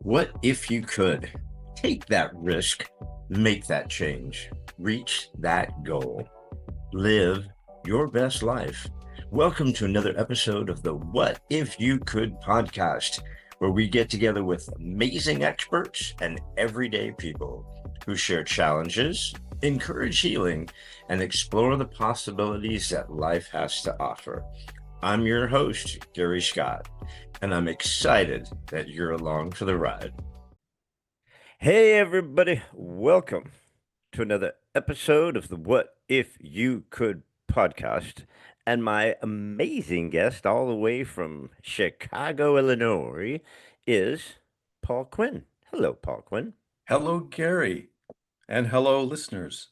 What if you could take that risk, make that change, reach that goal, live your best life? Welcome to another episode of the What If You Could podcast, where we get together with amazing experts and everyday people who share challenges, encourage healing, and explore the possibilities that life has to offer. I'm your host, Gary Scott, and I'm excited that you're along for the ride. Hey, everybody, welcome to another episode of the What If You Could podcast. And my amazing guest, all the way from Chicago, Illinois, is Paul Quinn. Hello, Paul Quinn. Hello, Gary, and hello, listeners.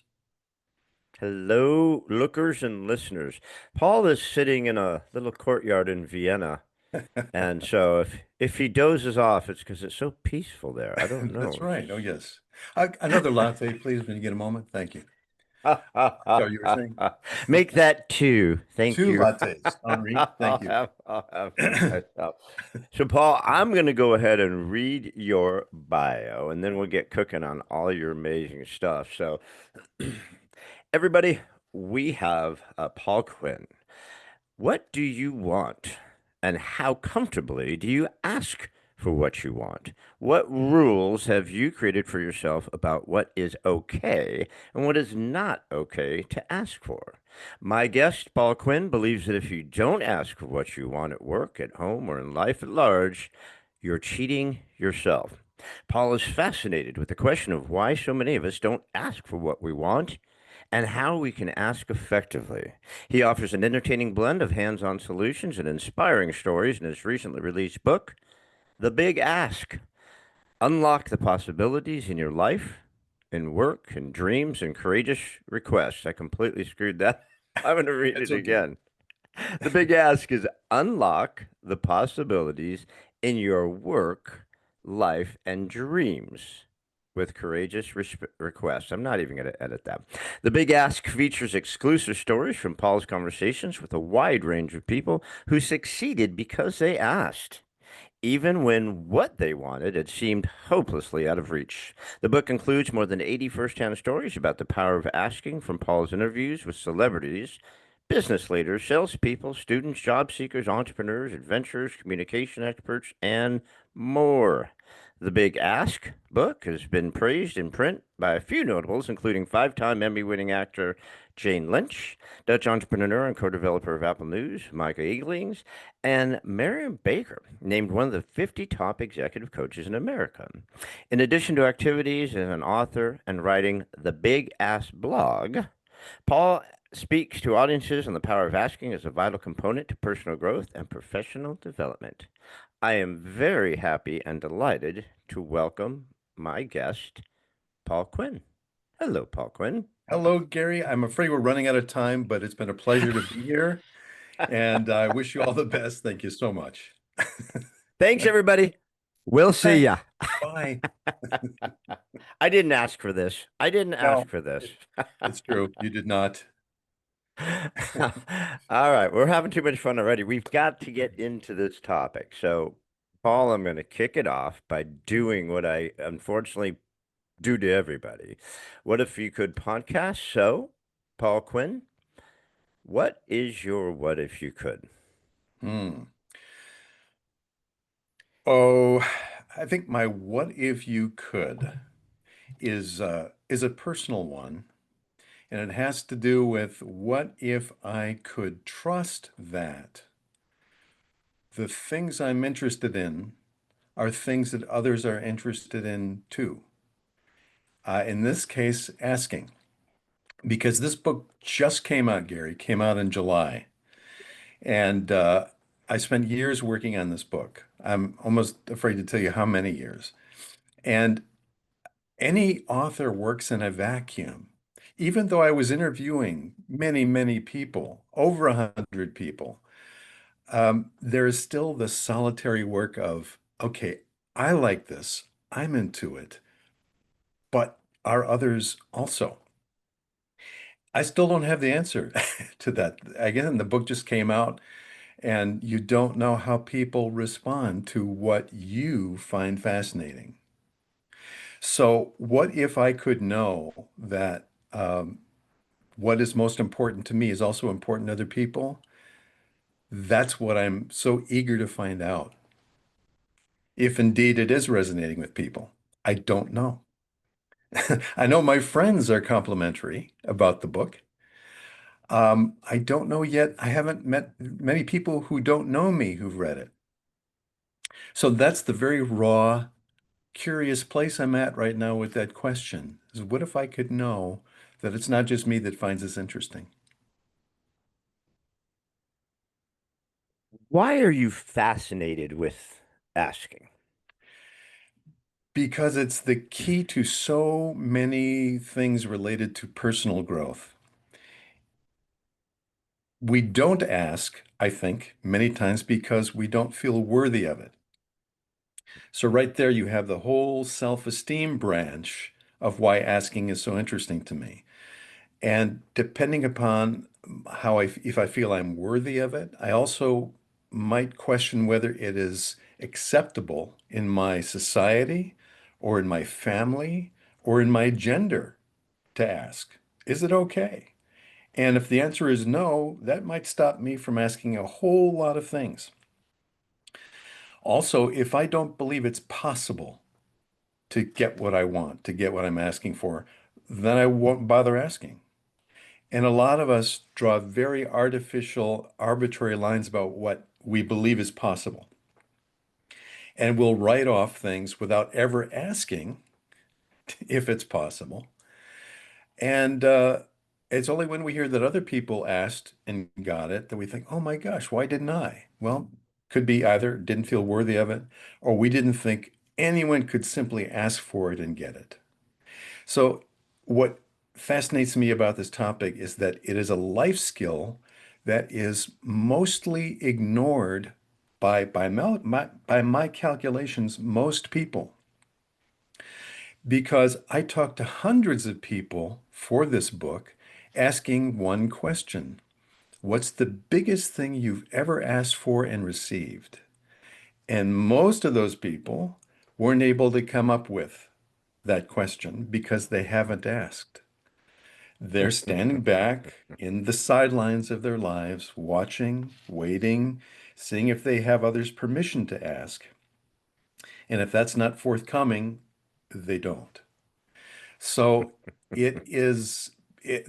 Hello, lookers and listeners. Paul is sitting in a little courtyard in Vienna. And so if he dozes off, it's because it's so peaceful there. I don't know. That's right. Oh, yes. Another latte, please, when you get a moment. Thank you. So you were saying Make that two. Thank two you. lattes, Henri. Thank you. I'll have one myself. So, Paul, I'm going to go ahead and read your bio, and then we'll get cooking on all your amazing stuff. So, everybody, we have Paul Quinn. What do you want, and how comfortably do you ask for what you want? What rules have you created for yourself about what is okay and what is not okay to ask for? My guest, Paul Quinn, believes that if you don't ask for what you want at work, at home, or in life at large, you're cheating yourself. Paul is fascinated with the question of why so many of us don't ask for what we want and how we can ask effectively. He offers an entertaining blend of hands on solutions and inspiring stories in his recently released book, The Big Ask. Unlock the possibilities in your life, in work, in dreams, and courageous requests. I completely screwed that. I'm going to read It's it okay. again. The Big Ask is unlock the possibilities in your work, life, and dreams with courageous requests. I'm not even going to edit that. The Big Ask features exclusive stories from Paul's conversations with a wide range of people who succeeded because they asked, even when what they wanted had seemed hopelessly out of reach. The book includes more than 80 first-hand stories about the power of asking from Paul's interviews with celebrities, business leaders, salespeople, students, job seekers, entrepreneurs, adventurers, communication experts, and more. The Big Ask book has been praised in print by a few notables, including five-time Emmy-winning actor Jane Lynch, Dutch entrepreneur and co-developer of Apple News, Micah Eaglings, and Marion Baker, named one of the 50 top executive coaches in America. In addition to activities as an author and writing the Big Ask blog, Paul speaks to audiences on the power of asking as a vital component to personal growth and professional development. I am very happy and delighted to welcome my guest, Paul Quinn. Hello, Paul Quinn. Hello, Gary. I'm afraid we're running out of time, but it's been a pleasure to be here, and I wish you all the best. Thank you so much. Thanks, everybody. We'll see Thanks. ya. Bye. I didn't ask for this. I didn't ask No, for this. it's true. You did not. All right, we're having too much fun already. We've got to get into this topic. So, Paul, I'm going to kick it off by doing what I unfortunately do to everybody. What if you could podcast? So, Paul Quinn, what is your what if you could? Hmm. Oh, I think my what if you could is a personal one, and it has to do with what if I could trust that the things I'm interested in are things that others are interested in too. In this case, asking, because this book just came out, Gary, came out in July, and I spent years working on this book. I'm almost afraid to tell you how many years. And any author works in a vacuum. Even though I was interviewing many, many people, over 100 people, there is still the solitary work of, okay, I like this, I'm into it, but are others also? I still don't have the answer to that. Again, the book just came out, and you don't know how people respond to what you find fascinating. So, what if I could know that what is most important to me is also important to other people? That's what I'm so eager to find out. If indeed it is resonating with people, I don't know. I know my friends are complimentary about the book. I don't know yet. I haven't met many people who don't know me who've read it. So that's the very raw, curious place I'm at right now with that question is what if I could know that it's not just me that finds this interesting? Why are you fascinated with asking? Because it's the key to so many things related to personal growth. We don't ask, I think, many times because we don't feel worthy of it. So, right there, you have the whole self-esteem branch of why asking is so interesting to me. And depending upon if I feel I'm worthy of it, I also might question whether it is acceptable in my society or in my family or in my gender to ask, is it okay? And if the answer is no, that might stop me from asking a whole lot of things. Also, if I don't believe it's possible to get what I want, to get what I'm asking for, then I won't bother asking. And a lot of us draw very artificial, arbitrary lines about what we believe is possible. And we'll write off things without ever asking if it's possible. And it's only when we hear that other people asked and got it that we think, oh my gosh, why didn't I? Well, could be either didn't feel worthy of it, or we didn't think anyone could simply ask for it and get it. So, what fascinates me about this topic is that it is a life skill that is mostly ignored by my calculations, most people, because I talked to hundreds of people for this book asking one question. What's the biggest thing you've ever asked for and received? And most of those people weren't able to come up with that question because they haven't asked. They're standing back in the sidelines of their lives, watching, waiting, seeing if they have others' permission to ask. And if that's not forthcoming, they don't. So it is, it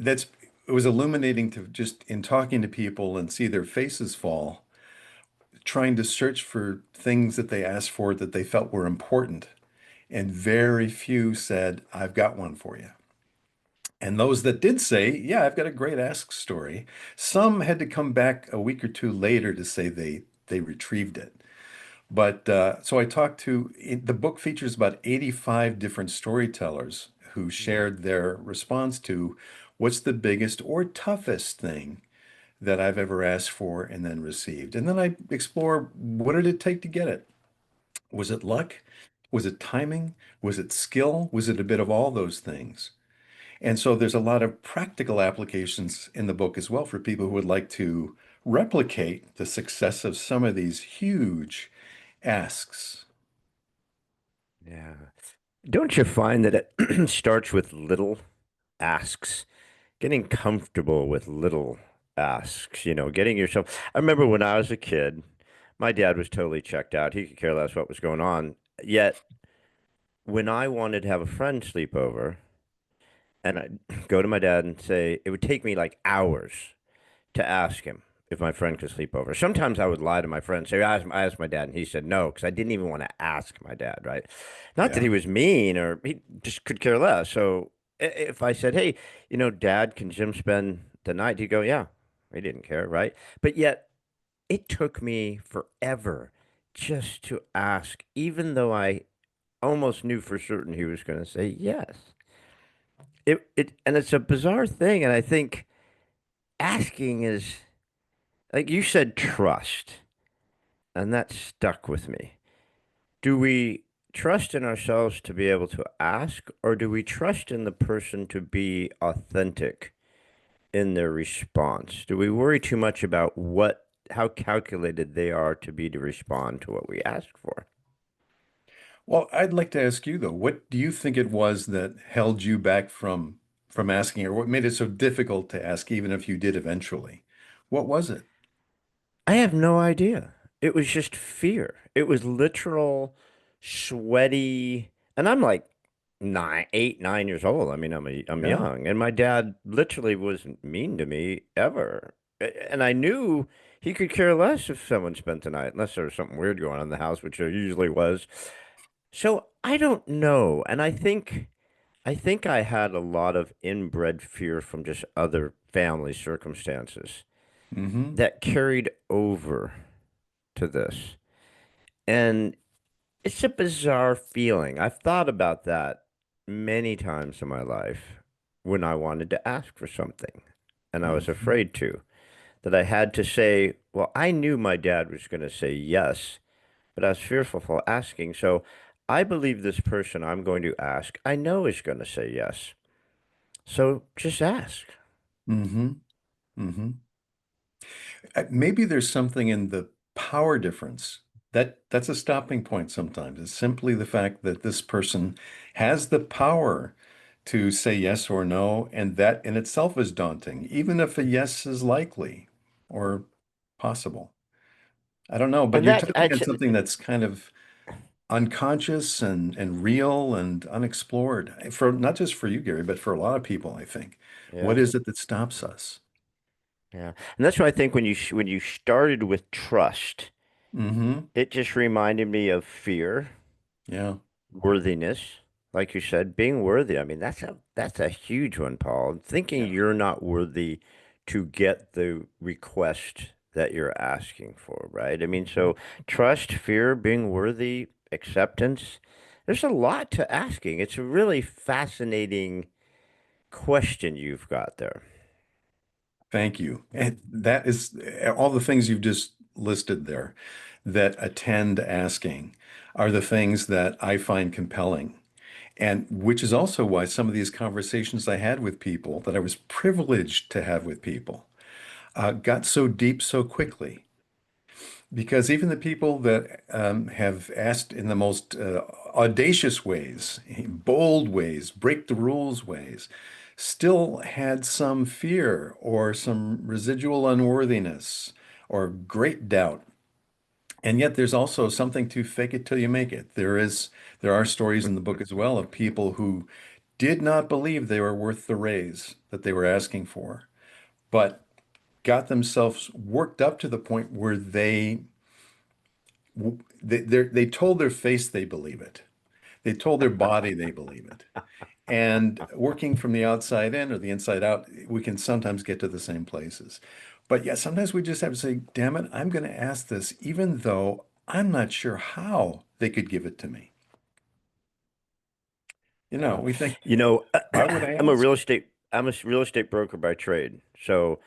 was illuminating to just in talking to people and see their faces fall, trying to search for things that they asked for that they felt were important. And very few said, I've got one for you. And those that did say, yeah, I've got a great ask story, some had to come back a week or two later to say they retrieved it. But so I talked the book features about 85 different storytellers who shared their response to what's the biggest or toughest thing that I've ever asked for and then received. And then I explore what did it take to get it? Was it luck? Was it timing? Was it skill? Was it a bit of all those things? And so there's a lot of practical applications in the book as well for people who would like to replicate the success of some of these huge asks. Yeah. Don't you find that it starts with little asks? Getting comfortable with little asks, getting yourself. I remember when I was a kid, my dad was totally checked out. He could care less what was going on. Yet, when I wanted to have a friend sleep over, and I'd go to my dad and say, it would take me like hours to ask him if my friend could sleep over. Sometimes I would lie to my friend and say, I asked my dad, and he said no, because I didn't even want to ask my dad, right? Not that he Yeah. was mean or he just could care less. So if I said, hey, Dad, can Jim spend the night? He'd go, yeah. He didn't care, right? But yet it took me forever just to ask, even though I almost knew for certain he was going to say yes. And it's a bizarre thing. And I think asking is, like you said, trust. And that stuck with me. Do we trust in ourselves to be able to ask, or do we trust in the person to be authentic in their response? Do we worry too much about how calculated they are to respond to what we ask for. Well, I'd like to ask you though, what do you think it was that held you back from asking, or what made it so difficult to ask, even if you did eventually? What was it? I have no idea. It was just fear. It was literal sweaty, and I'm like 9, 8, 9 years old. I mean, I'm Yeah. young, and my dad literally wasn't mean to me ever. And I knew he could care less if someone spent the night, unless there was something weird going on in the house, which there usually was. So I don't know, and I think I had a lot of inbred fear from just other family circumstances Mm-hmm. that carried over to this. And it's a bizarre feeling. I've thought about that many times in my life when I wanted to ask for something and I was Mm-hmm. afraid to, that I had to say, well, I knew my dad was going to say yes, but I was fearful for asking. So I believe this person I'm going to ask, I know is going to say yes. So just ask. Mm-hmm. Mm-hmm. Maybe there's something in the power difference. That's a stopping point sometimes. It's simply the fact that this person has the power to say yes or no, and that in itself is daunting, even if a yes is likely or possible. I don't know, but And you're that, touching I, on something that's kind of unconscious and real and unexplored for not just for you, Gary, but for a lot of people, I think. What yeah. is it that stops us? Yeah. And that's why I think when you started with trust, Mm-hmm. it just reminded me of fear, Yeah. worthiness, like you said, being worthy. I mean, that's a huge one, Paul. Thinking Yeah. you're not worthy to get the request that you're asking for, right? I mean, Mhm. so trust, fear, being worthy, acceptance. There's a lot to asking. It's a really fascinating question you've got there. Thank you. And that is all the things you've just listed there that attend asking are the things that I find compelling. And which is also why some of these conversations I had with people that I was privileged to have with people got so deep so quickly. Because even the people that have asked in the most audacious ways, bold ways, break the rules ways, still had some fear or some residual unworthiness or great doubt. And yet there's also something to fake it till you make it. There are stories in the book as well of people who did not believe they were worth the raise that they were asking for, but got themselves worked up to the point where they told their face they believe it. They told their body they believe it. And working from the outside in or the inside out, we can sometimes get to the same places. But yeah, sometimes we just have to say, damn it, I'm going to ask this, even though I'm not sure how they could give it to me. Yeah. We think, You know, why would I I'm a ask? real estate I'm a real estate broker by trade. So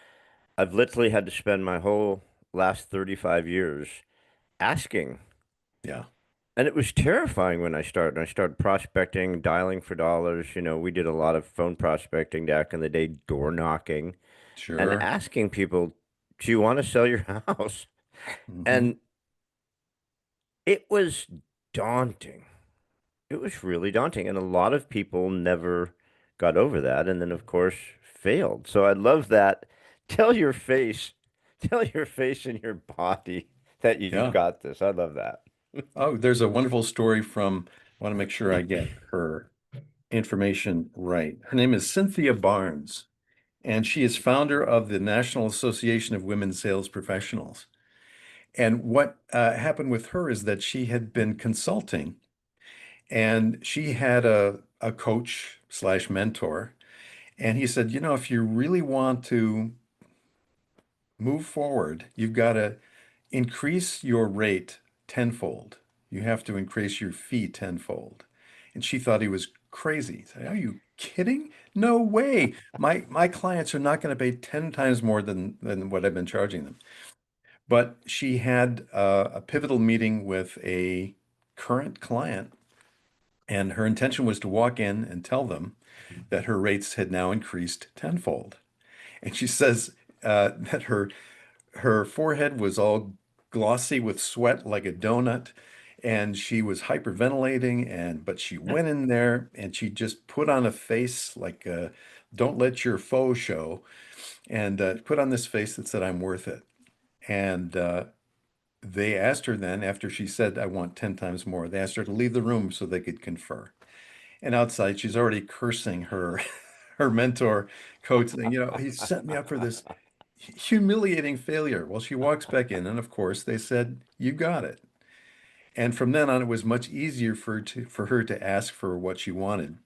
I've literally had to spend my whole last 35 years asking. Yeah, And it was terrifying when I started. I started prospecting, dialing for dollars. We did a lot of phone prospecting back in the day, door knocking, and sure. asking people, do you want to sell your house? Hmm. And it was daunting. It was really daunting. And a lot of people never got over that. And then, of course, failed. So I love that. Tell your face, tell your face and your body that you've Yeah. got this. I love that. Oh, there's a wonderful story from, I want to make sure I get her information right. Her name is Cynthia Barnes, and she is founder of the National Association of Women Sales Professionals. And what happened with her is that she had been consulting, and she had a coach slash mentor. And he said, if you really want to move forward, you've got to increase your rate tenfold. You have to increase your fee tenfold. And she thought he was crazy. He said, are you kidding? No way. My clients are not going to pay 10 times more than what I've been charging them. But she had a pivotal meeting with a current client, and her intention was to walk in and tell them that her rates had now increased tenfold. And she says that her forehead was all glossy with sweat like a donut, and she was hyperventilating, but she went in there and she just put on a face like don't let your foe show, and put on this face that said, I'm worth it. And they asked her then, after she said, I want 10 times more, they asked her to leave the room so they could confer. And outside, she's already cursing her her mentor coach, saying, he set me up for this humiliating failure. Well, she walks back in, and of course, they said, you got it. And from then on, it was much easier for her to ask for what she wanted.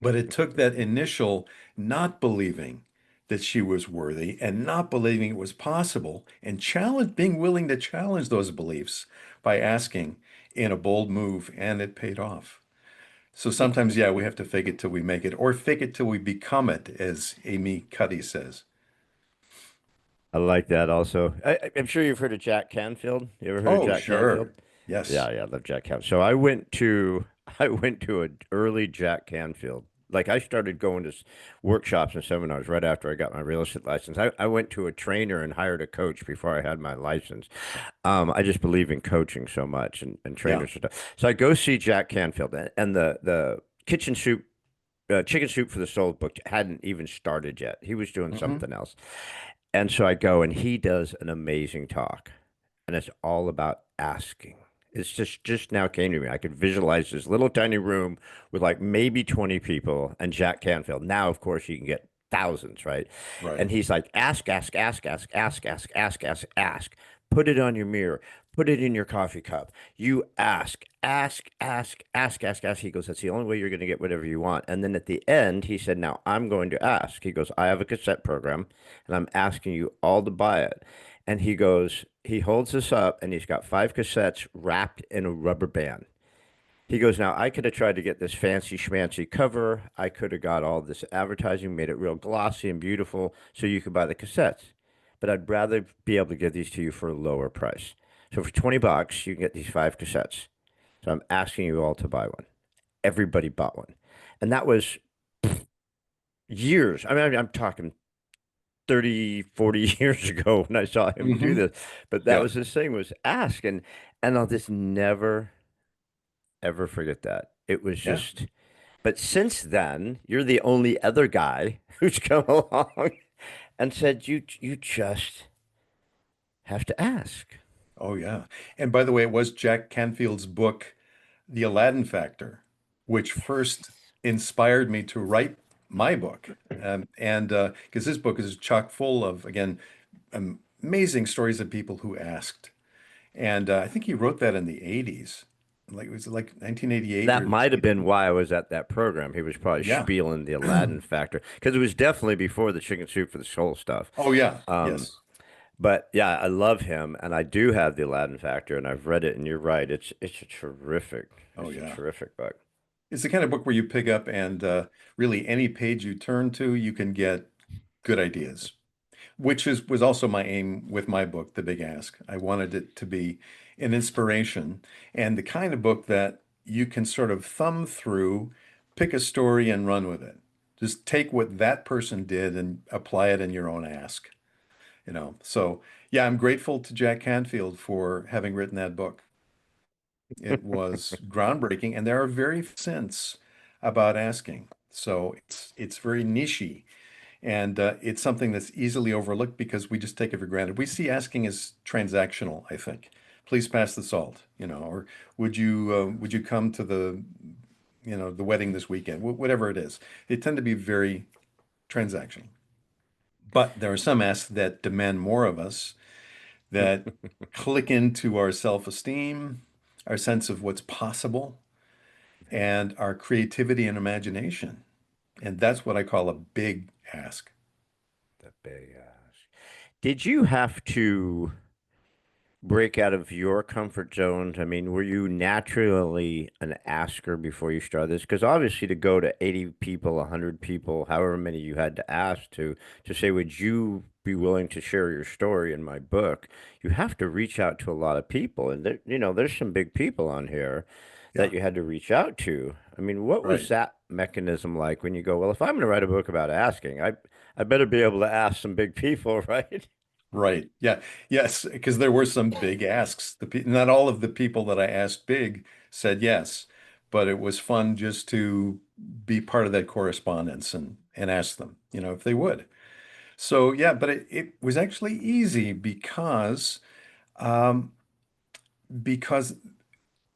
But it took that initial not believing that she was worthy and not believing it was possible and being willing to challenge those beliefs by asking in a bold move, and it paid off. So sometimes, yeah, we have to fake it till we make it, or fake it till we become it, as Amy Cuddy says. I like that also. I'm sure you've heard of Jack Canfield. You ever heard of Oh, Jack Canfield? sure. Yes. Yeah, I love Jack Canfield. So I went to an early Jack Canfield. Like I started going to workshops and seminars right after I got my real estate license. I went to a trainer and hired a coach before I had my license. I just believe in coaching so much and Yeah. trainers and stuff. So I go see Jack Canfield and the kitchen soup, chicken soup for the soul book hadn't even started yet. He was doing Hmm. something else. And so I go and he does an amazing talk. And it's all about asking. It's just now came to me. I could visualize this little tiny room with like maybe 20 people and Jack Canfield. Now, of course, you can get thousands, right? Right. And he's like, ask, ask, ask, ask, ask, ask, ask, ask, ask. Put it on your mirror. Put it in your coffee cup. You ask, ask, ask, ask, ask, ask. He goes, that's the only way you're going to get whatever you want. And then at the end, he said, now I'm going to ask. He goes, I have a cassette program and I'm asking you all to buy it. And he goes, he holds this up and he's got 5 cassettes wrapped in a rubber band. He goes, now I could have tried to get this fancy schmancy cover. I could have got all this advertising, made it real glossy and beautiful so you could buy the cassettes. But I'd rather be able to give these to you for a lower price. So for $20, you can get these 5 cassettes. So I'm asking you all to buy one. Everybody bought one. And that was years. I mean, I'm talking 30, 40 years ago when I saw him do Hmm. this. But that Yeah. was his thing was ask. And I'll just never, ever forget that. It was Yeah. just, but since then, you're the only other guy who's come along and said, you just have to ask. Oh, yeah. And by the way, it was Jack Canfield's book, The Aladdin Factor, which first inspired me to write my book. And because this book is chock full of, again, amazing stories of people who asked. And I think he wrote that in the 80s. Like it was like 1988 That or might have been 80. why I was at that program. He was probably Yeah. spieling the Aladdin factor because it was definitely before the chicken soup for the soul stuff. Oh, yeah. Um, Yes. but yeah, I love him, and I do have the Aladdin factor, and I've read it, and you're right. It's a terrific, Oh, it's a yeah. terrific book. It's the kind of book where you pick up and really any page you turn to, you can get good ideas, which was also my aim with my book, The Big Ask. I wanted it to be an inspiration and the kind of book that you can sort of thumb through, pick a story and run with it. Just take what that person did and apply it in your own ask. So yeah, I'm grateful to Jack Canfield for having written that book. It was groundbreaking, and there are very few since about asking. So it's very nichey, and it's something that's easily overlooked because we just take it for granted. We see asking as transactional, I think. Please pass the salt, or would you come to the wedding this weekend? Whatever it is, they tend to be very transactional. But there are some asks that demand more of us, that click into our self-esteem, our sense of what's possible, and our creativity and imagination. And that's what I call a big ask. The big ass. Did you have to break out of your comfort zones? I mean, were you naturally an asker before you started this? Because obviously, to go to 80 people, 100 people, however many you had to ask to say, would you be willing to share your story in my book? You have to reach out to a lot of people, and there's some big people on here Yeah, that you had to reach out to. I mean, what was right. that mechanism like when you go, well, if I'm going to write a book about asking, I better be able to ask some big people, right? Right. Yeah. Yes, because there were some big asks. Not all of the people that I asked big said yes, but it was fun just to be part of that correspondence and ask them, if they would. So yeah, but it was actually easy um, because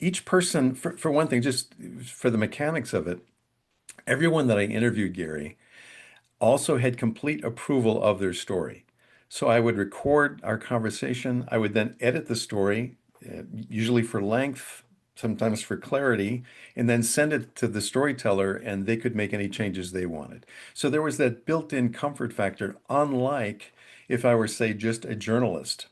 each person, for one thing, just for the mechanics of it, everyone that I interviewed, Gary, also had complete approval of their story. So I would record our conversation. I would then edit the story, usually for length, sometimes for clarity, and then send it to the storyteller, and they could make any changes they wanted. So there was that built-in comfort factor, unlike if I were, say, just a journalist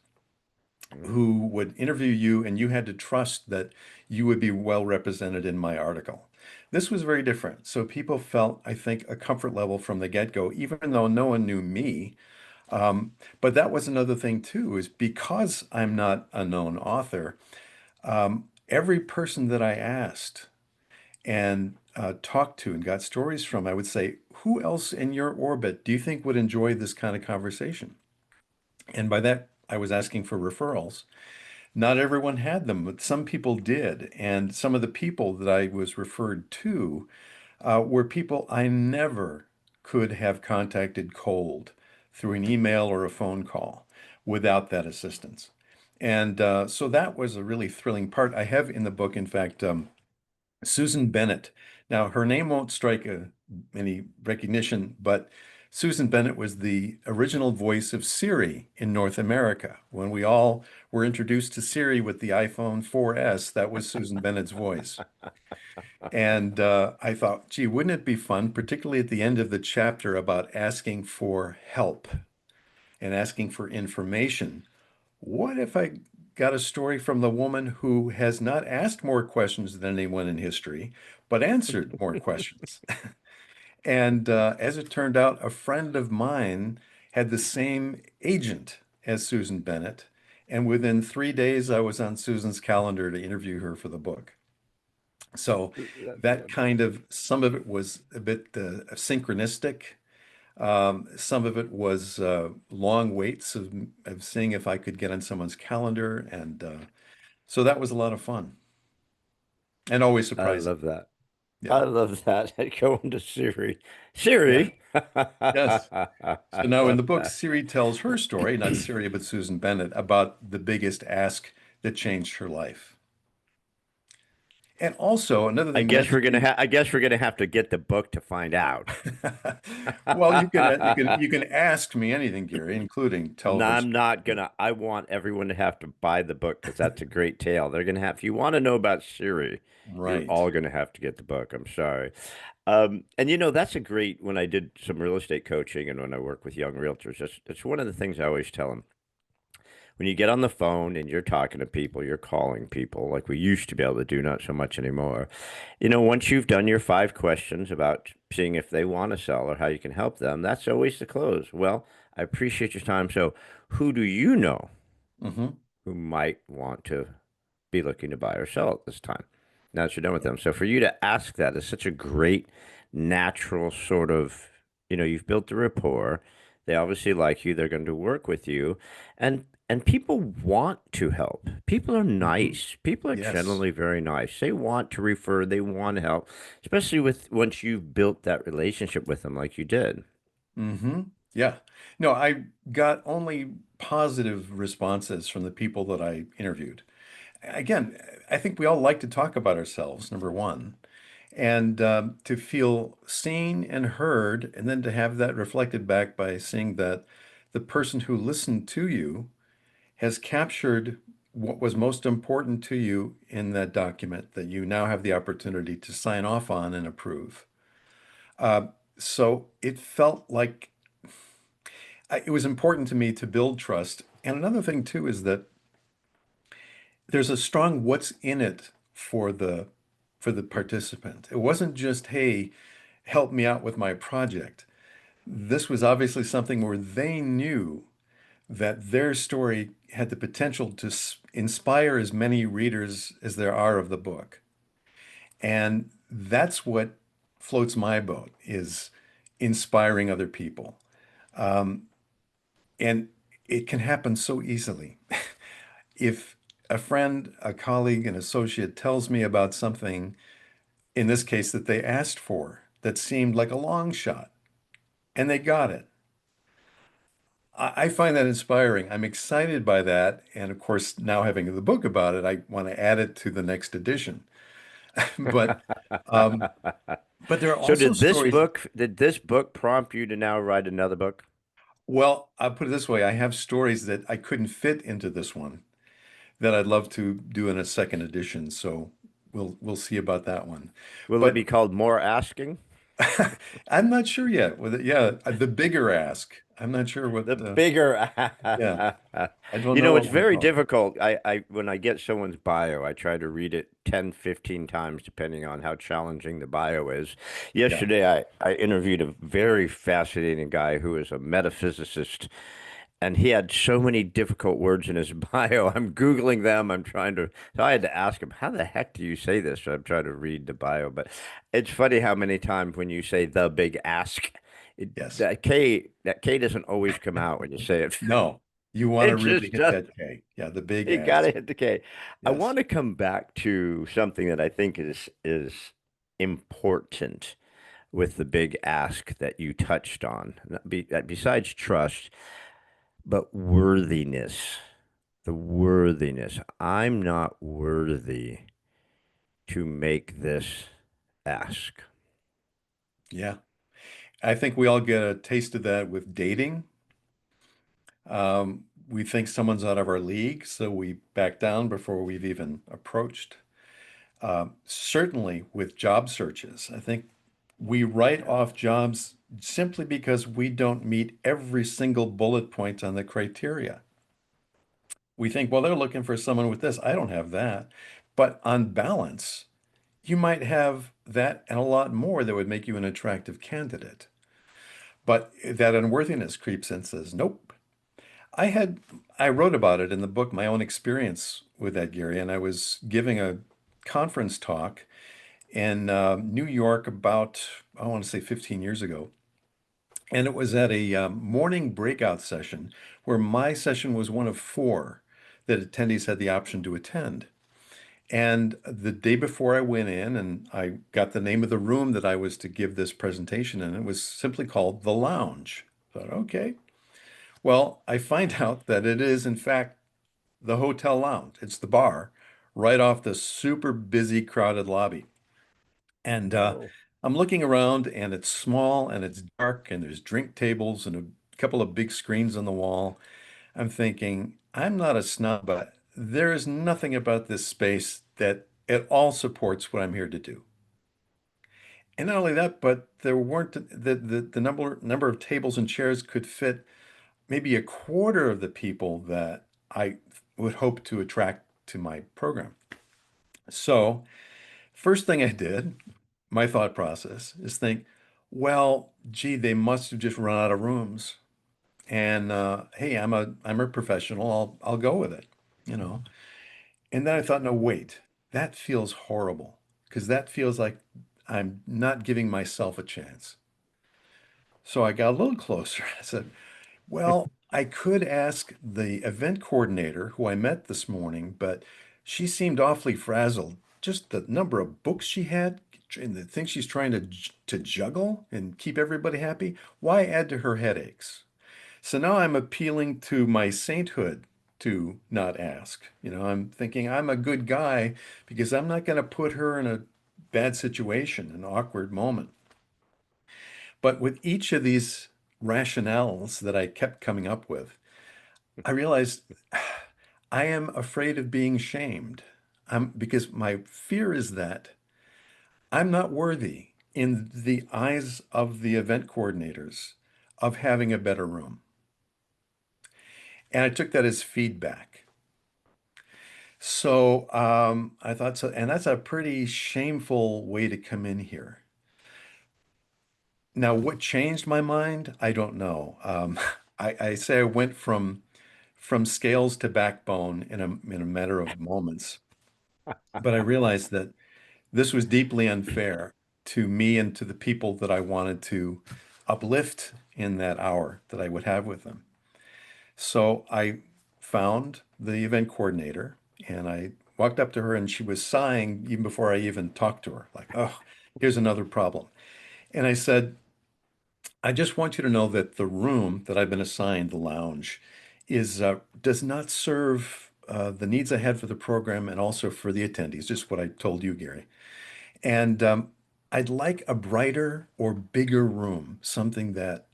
Mm. who would interview you and you had to trust that you would be well represented in my article. This was very different. So people felt, I think, a comfort level from the get-go, even though no one knew me. Um, but that was another thing too, is because I'm not a known author, every person that I asked and talked to and got stories from, I would say, who else in your orbit do you think would enjoy this kind of conversation? And by that, I was asking for referrals. Not everyone had them, but some people did. And some of the people that I was referred to were people I never could have contacted cold through an email or a phone call without that assistance. And so that was a really thrilling part. I have in the book, in fact, Susan Bennett. Now, her name won't strike any recognition, but Susan Bennett was the original voice of Siri in North America. When we all were introduced to Siri with the iPhone 4S, that was Susan Bennett's voice. And I thought, gee, wouldn't it be fun, particularly at the end of the chapter about asking for help and asking for information? What if I got a story from the woman who has not asked more questions than anyone in history, but answered more questions? And as it turned out, a friend of mine had the same agent as Susan Bennett. And within 3 days, I was on Susan's calendar to interview her for the book. So That's that good. kind of, some of it was a bit synchronistic. Some of it was long waits of seeing if I could get on someone's calendar. And so that was a lot of fun and always I surprising. love that. Yeah. I love that. Going to Siri. Yeah. Siri. Yes. So now in the book, Siri tells her story, not Siri, but Susan Bennett, about the biggest ask that changed her life. And also another thing, messaging. I guess we're gonna have to get the book to find out. Well, you can ask me anything, Gary, including tell No, her I'm story. not gonna. I want everyone to have to buy the book because that's a great tale. They're gonna have. If you want to know about Siri, you're Right. all gonna have to get the book. I'm sorry. And that's a great. When I did some real estate coaching and when I work with young realtors, that's one of the things I always tell them. When you get on the phone and you're talking to people, you're calling people like we used to be able to do, not so much anymore. Once you've done your 5 questions about seeing if they want to sell or how you can help them, that's always the close. Well, I appreciate your time. So, who do you know Hmm. who might want to be looking to buy or sell at this time? Now that you're done with them. So, for you to ask that is such a great, natural sort of, you've built the rapport. They obviously like you. They're going to work with you. And people want to help. People are Hmm. nice. People are Yes. generally very nice. They want to refer, they want to help, especially with once you've built that relationship with them like you did. Hmm. Yeah. No, I got only positive responses from the people that I interviewed. Again, I think we all like to talk about ourselves, number one, and to feel seen and heard, and then to have that reflected back by seeing that the person who listened to you has captured what was most important to you in that document that you now have the opportunity to sign off on and approve. Uh, so it felt like it was important to me to build trust. And another thing too is that there's a strong what's in it for the participant. It wasn't just, hey, help me out with my project. This was obviously something where they knew that their story had the potential to inspire as many readers as there are of the book. And that's what floats my boat is inspiring other people. And it can happen so easily. If a friend, a colleague, an associate tells me about something, in this case, that they asked for, that seemed like a long shot, and they got it, I find that inspiring. I'm excited by that. And of course, now having the book about it, I want to add it to the next edition. But um, but there are So also stories. did this book prompt you to now write another book? Well, I'll put it this way. I have stories that I couldn't fit into this one that I'd love to do in a second edition. So we'll see about that one. Will it But be called More Asking? I'm not sure yet. With it, yeah, the bigger ask. I'm not sure what. The bigger. Yeah, I don't You know know, what it's we'll very call it. difficult. When I get someone's bio, I try to read it 10, 15 times, depending on how challenging the bio is. Yeah. Yesterday, I interviewed a very fascinating guy who is a metaphysicist, and he had so many difficult words in his bio. I'm Googling them. So I had to ask him, how the heck do you say this? So I'm trying to read the bio, but it's funny how many times when you say the big ask, Yes. that K doesn't always come out when you say it. No. You want to It really just hit does. that K. Yeah, the big You gotta ask. hit the K. I Yes. want to come back to something that I think is important with the big ask that you touched on. Besides trust, but worthiness. The worthiness. I'm not worthy to make this ask. Yeah. I think we all get a taste of that with dating. We think someone's out of our league, so we back down before we've even approached. Certainly with job searches, I think we write off jobs simply because we don't meet every single bullet point on the criteria. We think, well, they're looking for someone with this. I don't have that. But on balance, you might have that and a lot more that would make you an attractive candidate. But that unworthiness creeps in and says, nope. I had I wrote about it in the book, my own experience with that, Gary, and I was giving a conference talk in New York about, I want to say 15 years ago. And it was at a morning breakout session where my session was one of four that attendees had the option to attend. And the day before I went in and I got the name of the room that I was to give this presentation in, it was simply called The Lounge. I thought, okay. Well, I find out that it is, in fact, the hotel lounge. It's the bar right off the super busy, crowded lobby. And Oh. I'm looking around and it's small and it's dark and there's drink tables and a couple of big screens on the wall. I'm thinking, I'm not a snob, but there is nothing about this space that at all supports what I'm here to do. And not only that, but there weren't the number of tables and chairs could fit maybe a quarter of the people that I would hope to attract to my program. So, first thing I did, my thought process is think, well, gee, they must have just run out of rooms. And hey, I'm a professional. I'll go with it, you know. And then I thought, no, wait, that feels horrible because that feels like I'm not giving myself a chance. So I got a little closer. I said, well, I could ask the event coordinator who I met this morning, but she seemed awfully frazzled. Just the number of books she had and the things she's trying to juggle and keep everybody happy. Why add to her headaches? So now I'm appealing to my sainthood to not ask. I'm thinking I'm a good guy because I'm not going to put her in a bad situation, an awkward moment. But with each of these rationales that I kept coming up with, I realized I am afraid of being shamed. Because my fear is that I'm not worthy in the eyes of the event coordinators of having a better room. And I took that as feedback. So I thought so, and that's a pretty shameful way to come in here. Now, what changed my mind? I don't know. I say I went from scales to backbone in a matter of moments, but I realized that this was deeply unfair to me and to the people that I wanted to uplift in that hour that I would have with them. So I found the event coordinator and I walked up to her and she was sighing even before I even talked to her, like, oh, here's another problem. And I said, I just want you to know that the room that I've been assigned, the lounge, is does not serve the needs I had for the program and also for the attendees, just what I told you, Gary. And I'd like a brighter or bigger room, something that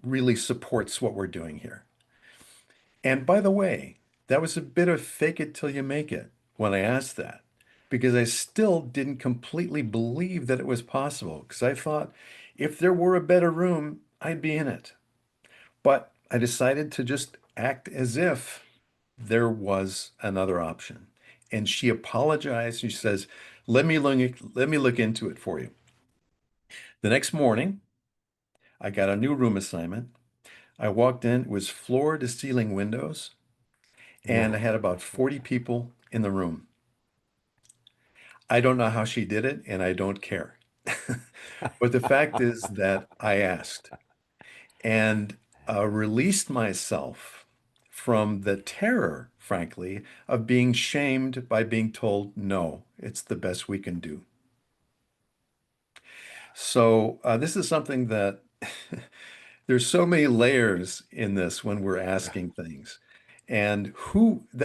really supports what we're doing here. And by the way, that was a bit of fake it till you make it when I asked that, because I still didn't completely believe that it was possible, because I thought if there were a better room, I'd be in it. But I decided to just act as if there was another option. And she apologized. She says, let me look into it for you. The next morning, I got a new room assignment. I walked in, it was floor to ceiling windows, and I had about 40 people in the room. I don't know how she did it, and I don't care. But the fact is that I asked and released myself from the terror, frankly, of being shamed by being told, no, it's the best we can do. So this is something that there's so many layers in this when we're asking things. And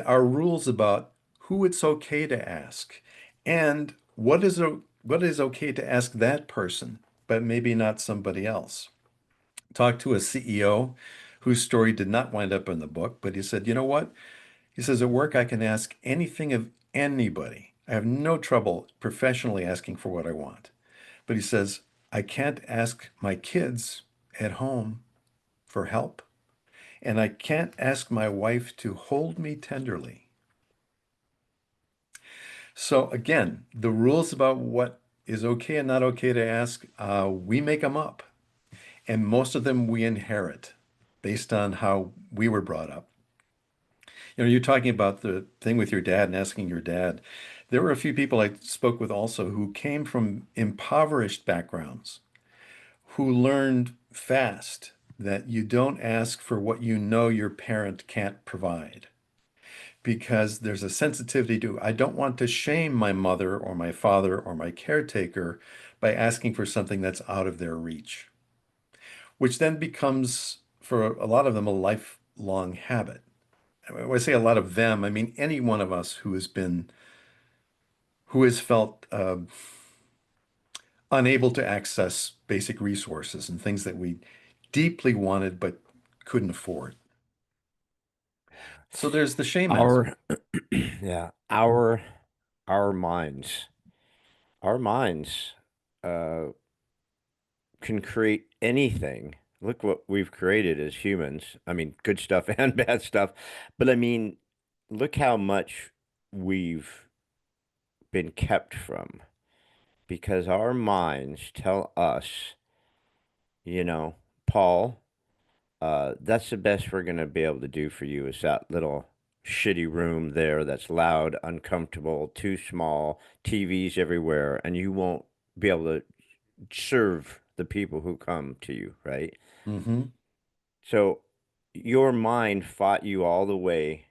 our rules about who it's okay to ask and what is okay to ask that person, but maybe not somebody else. Talked to a CEO whose story did not wind up in the book, but he said, you know what? He says, at work, I can ask anything of anybody. I have no trouble professionally asking for what I want. But he says, I can't ask my kids at home for help. And I can't ask my wife to hold me tenderly. So again, the rules about what is okay and not okay to ask, we make them up. And most of them we inherit based on how we were brought up. You know, you're talking about the thing with your dad and asking your dad. There were a few people I spoke with also who came from impoverished backgrounds, who learned fast that you don't ask for what you know your parent can't provide because there's a sensitivity to, I don't want to shame my mother or my father or my caretaker by asking for something that's out of their reach, which then becomes, for a lot of them, a lifelong habit. When I say a lot of them, I mean any one of us who has felt unable to access basic resources and things that we deeply wanted but couldn't afford. So there's the shame aspect. Our yeah, our minds. Our minds uh can create anything. Look what we've created as humans. I mean, good stuff and bad stuff. But I mean, look how much we've been kept from because our minds tell us, you know, Paul, that's the best we're going to be able to do for you is that little shitty room there that's loud, uncomfortable, too small, TVs everywhere, and you won't be able to serve the people who come to you, right? Hmm. So your mind fought you all the way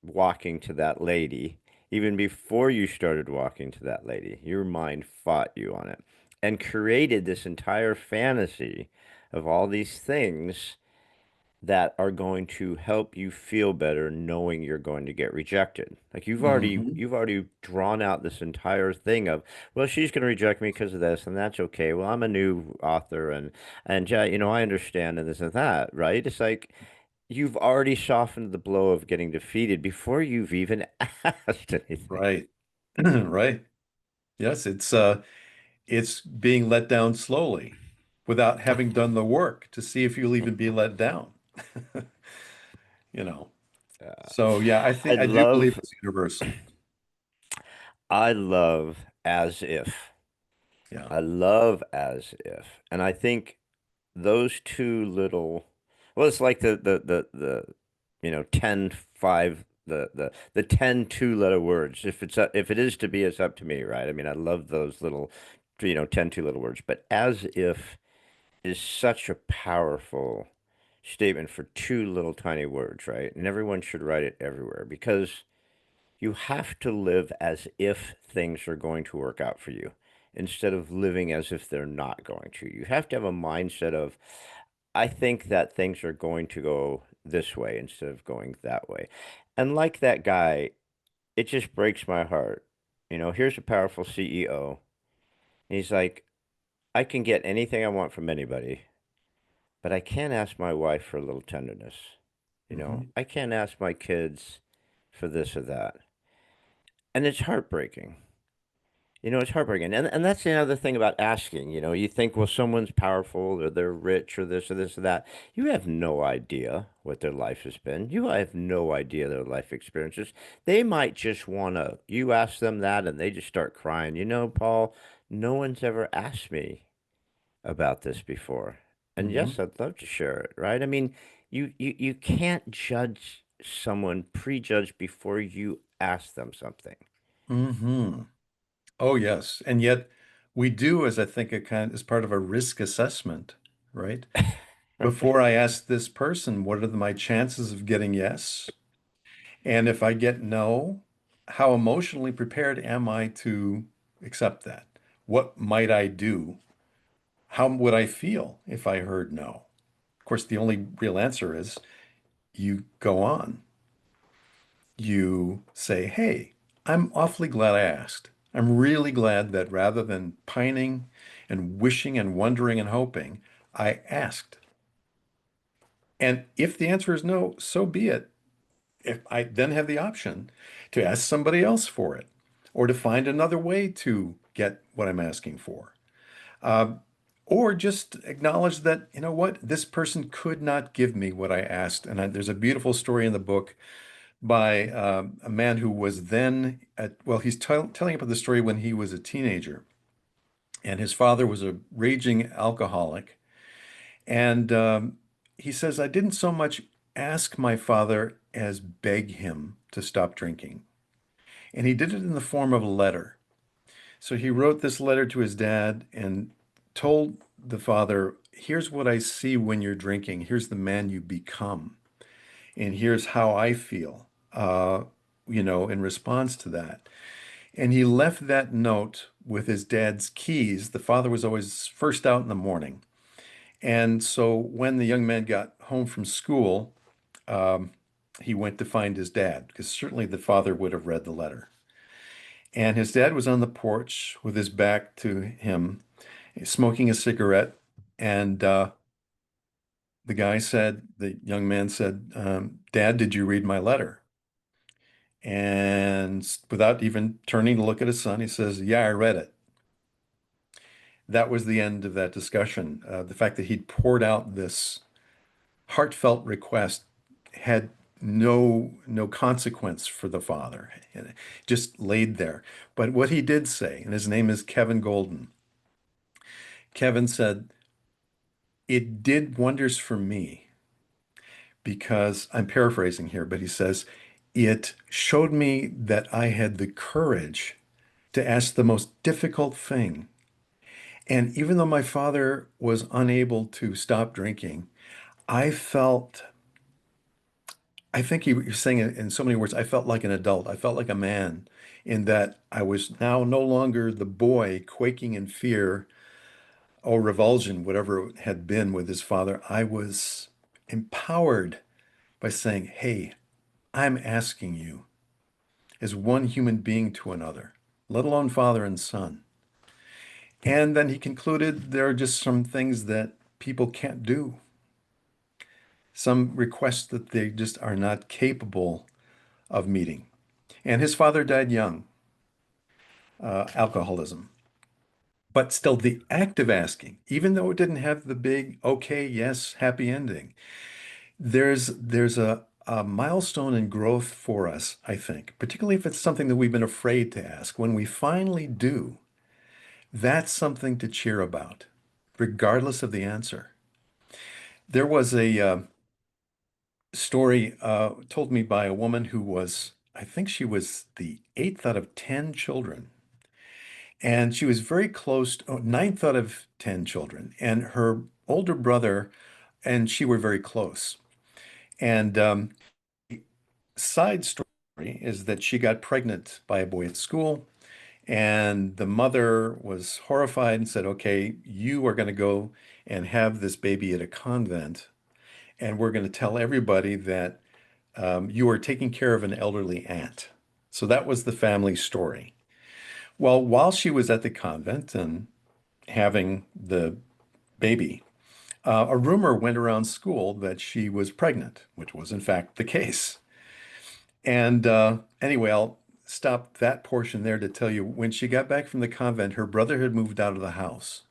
walking to that lady, even before you started walking to that lady. Your mind fought you on it and created this entire fantasy of all these things that are going to help you feel better knowing you're going to get rejected. Like Hmm. you've already drawn out this entire thing of, well, she's going to reject me because of this, and that's okay. Well, I'm a new author and yeah, you know, I understand and this and that, right? It's like you've already softened the blow of getting defeated before you've even asked anything. Right. Right. Yes, it's being let down slowly without having done the work to see if you'll even be let down. You know. So yeah, I I do believe love it's universal. I love as if. Yeah. I love as if. And I think those two little well it's like the you know 10 5 the 10 two-letter words if it is to be it's up to me, right? I mean, I love those little, you know, 10 two-letter words, but as if is such a powerful statement for two little tiny words, right? And everyone should write it everywhere because you have to live as if things are going to work out for you instead of living as if they're not going to. You have to have a mindset of, I think that things are going to go this way instead of going that way. And like that guy, it just breaks my heart. Here's a powerful CEO. He's like, I can get anything I want from anybody, but I can't ask my wife for a little tenderness. Hmm. I can't ask my kids for this or that. And it's heartbreaking. It's heartbreaking. And that's the other thing about asking. You think, well, someone's powerful or they're rich or this or that. You have no idea what their life has been. You have no idea their life experiences. They might just want to, you ask them that and they just start crying. Paul, no one's ever asked me about this before. And Hmm. yes, I'd love to share it, right? I mean, you can't judge someone, prejudge before you ask them something. Hmm. Oh, yes. And yet we do, as I think, as part of a risk assessment, right? Before I ask this person, what are my chances of getting yes? And if I get no, how emotionally prepared am I to accept that? What might I do? How would I feel if I heard no? Of course, the only real answer is you go on. You say, hey, I'm awfully glad I asked. I'm really glad that rather than pining and wishing and wondering and hoping, I asked. And if the answer is no, so be it. If I then have the option to ask somebody else for it or to find another way to get what I'm asking for. Uh, or just acknowledge that, you know what, this person could not give me what I asked. And there's a beautiful story in the book by a man who was then well, he's telling about the story when he was a teenager. And his father was a raging alcoholic. And he says, I didn't so much ask my father as beg him to stop drinking. And he did it in the form of a letter. So he wrote this letter to his dad and told the father, here's what I see when you're drinking. Here's the man you become. And here's how I feel, in response to that. And he left that note with his dad's keys. The father was always first out in the morning. And so when the young man got home from school, um, he went to find his dad because certainly the father would have read the letter. And his dad was on the porch with his back to him, smoking a cigarette. And the young man said, Dad, did you read my letter? And without even turning to look at his son, he says, yeah, I read it. That was the end of that discussion. The fact that he'd poured out this heartfelt request had no consequence for the father. It just laid there. But what he did say, and his name is Kevin Golden, Kevin said, it did wonders for me because I'm paraphrasing here, but he says, it showed me that I had the courage to ask the most difficult thing. And even though my father was unable to stop drinking, I felt, I think you're saying it in so many words, I felt like an adult. I felt like a man in that I was now no longer the boy quaking in fear or revulsion, whatever it had been with his father. I was empowered by saying, hey, I'm asking you as one human being to another, let alone father and son. And then he concluded there are just some things that people can't do, some requests that they just are not capable of meeting. And his father died young, alcoholism. But still, the act of asking, even though it didn't have the big, okay, yes, happy ending, there's a milestone in growth for us, I think, particularly if it's something that we've been afraid to ask. When we finally do, that's something to cheer about, regardless of the answer. There was a story told me by a woman who was, I think she was the eighth out of 10 children. And she was very close, ninth out of 10 children. And her older brother and she were very close. And side story is that she got pregnant by a boy at school, and the mother was horrified and said, "Okay, you are going to go and have this baby at a convent, and we're going to tell everybody that you are taking care of an elderly aunt." So that was the family story. Well, while she was at the convent and having the baby, a rumor went around school that she was pregnant, which was in fact the case. And anyway, I'll stop that portion there to tell you when she got back from the convent, her brother had moved out of the house.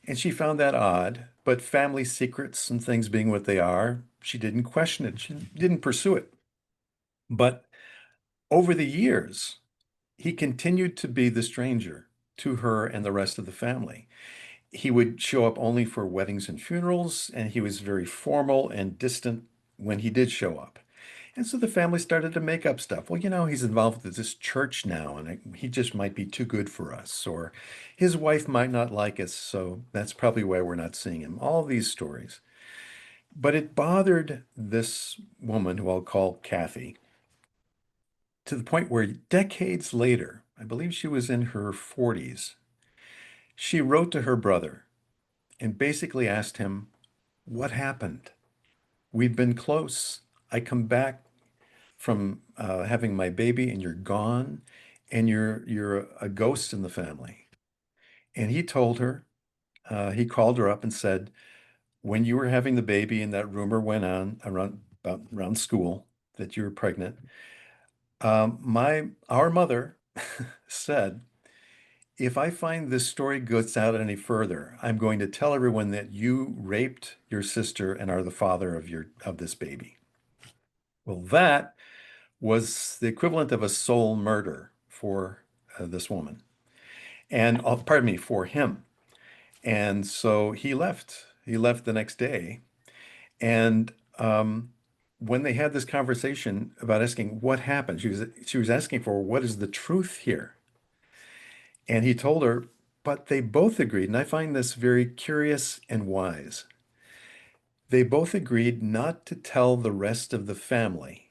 And she found that odd, but family secrets and things being what they are, she didn't question it. She didn't pursue it. But over the years, he continued to be the stranger to her and the rest of the family. He would show up only for weddings and funerals, and he was very formal and distant when he did show up. And so the family started to make up stuff. Well, he's involved with this church now, and he just might be too good for us, or his wife might not like us, so that's probably why we're not seeing him. All these stories. But it bothered this woman, who I'll call Kathy, to the point where decades later, I believe she was in her 40s, she wrote to her brother and basically asked him, "What happened? We've been close. I come back from having my baby and you're gone and you're a ghost in the family." And he told her, he called her up and said, "When you were having the baby and that rumor went on around school that you were pregnant, our mother said, if I find this story goes out any further, I'm going to tell everyone that you raped your sister and are the father of this baby." Well, that was the equivalent of a soul murder for this woman, and pardon me, for him. And so he left. He left the next day, and when they had this conversation about asking what happened, she was asking for what is the truth here, and he told her. But they both agreed, and I find this very curious and wise. They both agreed not to tell the rest of the family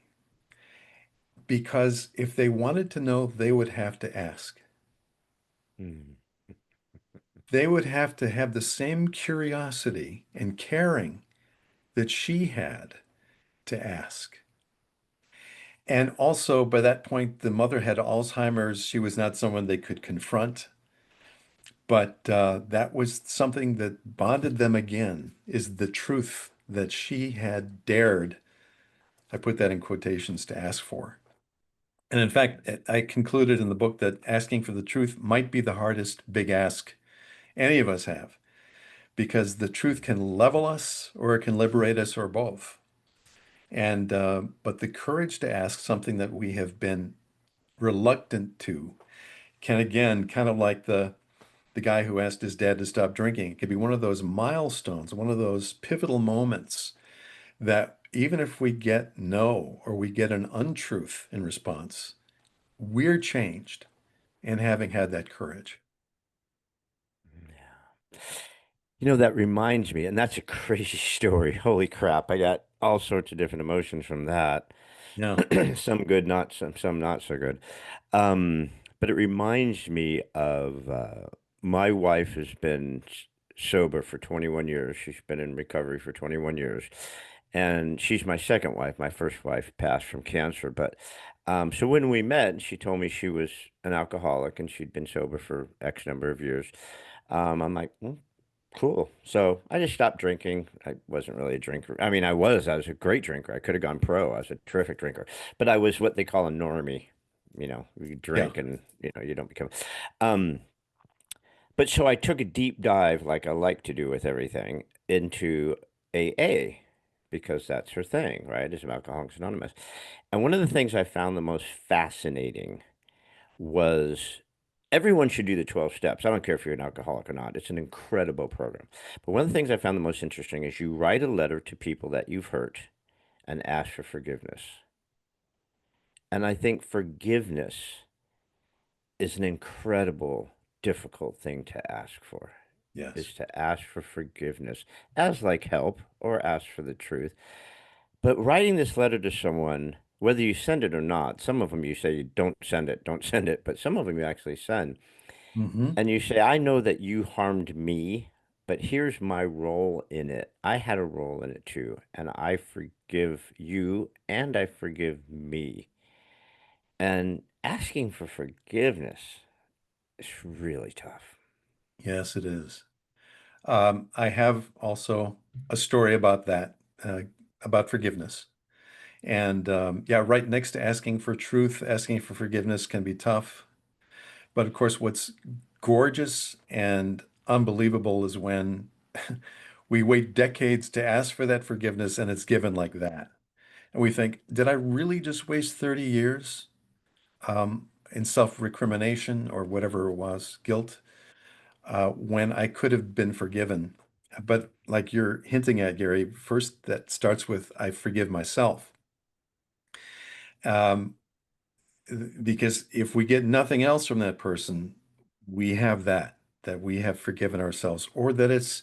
because if they wanted to know, they would have to ask. Hmm. They would have to have the same curiosity and caring that she had to ask. And also, by that point, the mother had Alzheimer's. She was not someone they could confront. But that was something that bonded them again, is the truth that she had dared, I put that in quotations, to ask for. And in fact, I concluded in the book that asking for the truth might be the hardest big ask any of us have, because the truth can level us or it can liberate us or both. And but the courage to ask something that we have been reluctant to can again, kind of like the guy who asked his dad to stop drinking, it could be one of those milestones, one of those pivotal moments that even if we get no or we get an untruth in response, we're changed in having had that courage. That reminds me, and that's a crazy story. Holy crap. I got all sorts of different emotions from that. Yeah. Some good, not some not so good. Um, but it reminds me of my wife has been sober for 21 years. She's been in recovery for 21 years. And she's my second wife. My first wife passed from cancer. But so when we met, she told me she was an alcoholic and she'd been sober for X number of years. I'm like, cool. So I just stopped drinking. I wasn't really a drinker. I mean, I was a great drinker. I could have gone pro. I was a terrific drinker, but I was what they call a normie. You Yeah. drink and, you don't become. Um, but so I took a deep dive, like I like to do with everything, into AA because that's her thing, right? Is Alcoholics Anonymous. And one of the things I found the most fascinating was everyone should do the 12 steps. I don't care if you're an alcoholic or not. It's an incredible program. But one of the things I found the most interesting is you write a letter to people that you've hurt and ask for forgiveness. And I think forgiveness is an incredible, difficult thing to ask for. Yes. is to ask for forgiveness as like help or ask for the truth. But writing this letter to someone, whether you send it or not, some of them you say don't send it, don't send it, but some of them you actually send. Hmm. And you say, I know that you harmed me, but here's my role in it. I had a role in it too, and I forgive you and I forgive me. And asking for forgiveness is really tough. Yes, it is. I have also a story about that, about forgiveness. And yeah, right next to asking for truth, asking for forgiveness can be tough. But of course, what's gorgeous and unbelievable is when we wait decades to ask for that forgiveness and it's given like that. And we think, did I really just waste 30 years in self-recrimination or whatever it was, guilt, when I could have been forgiven? But like you're hinting at, Gary, first that starts with I forgive myself. Um, because if we get nothing else from that person, we have that we have forgiven ourselves, or that it's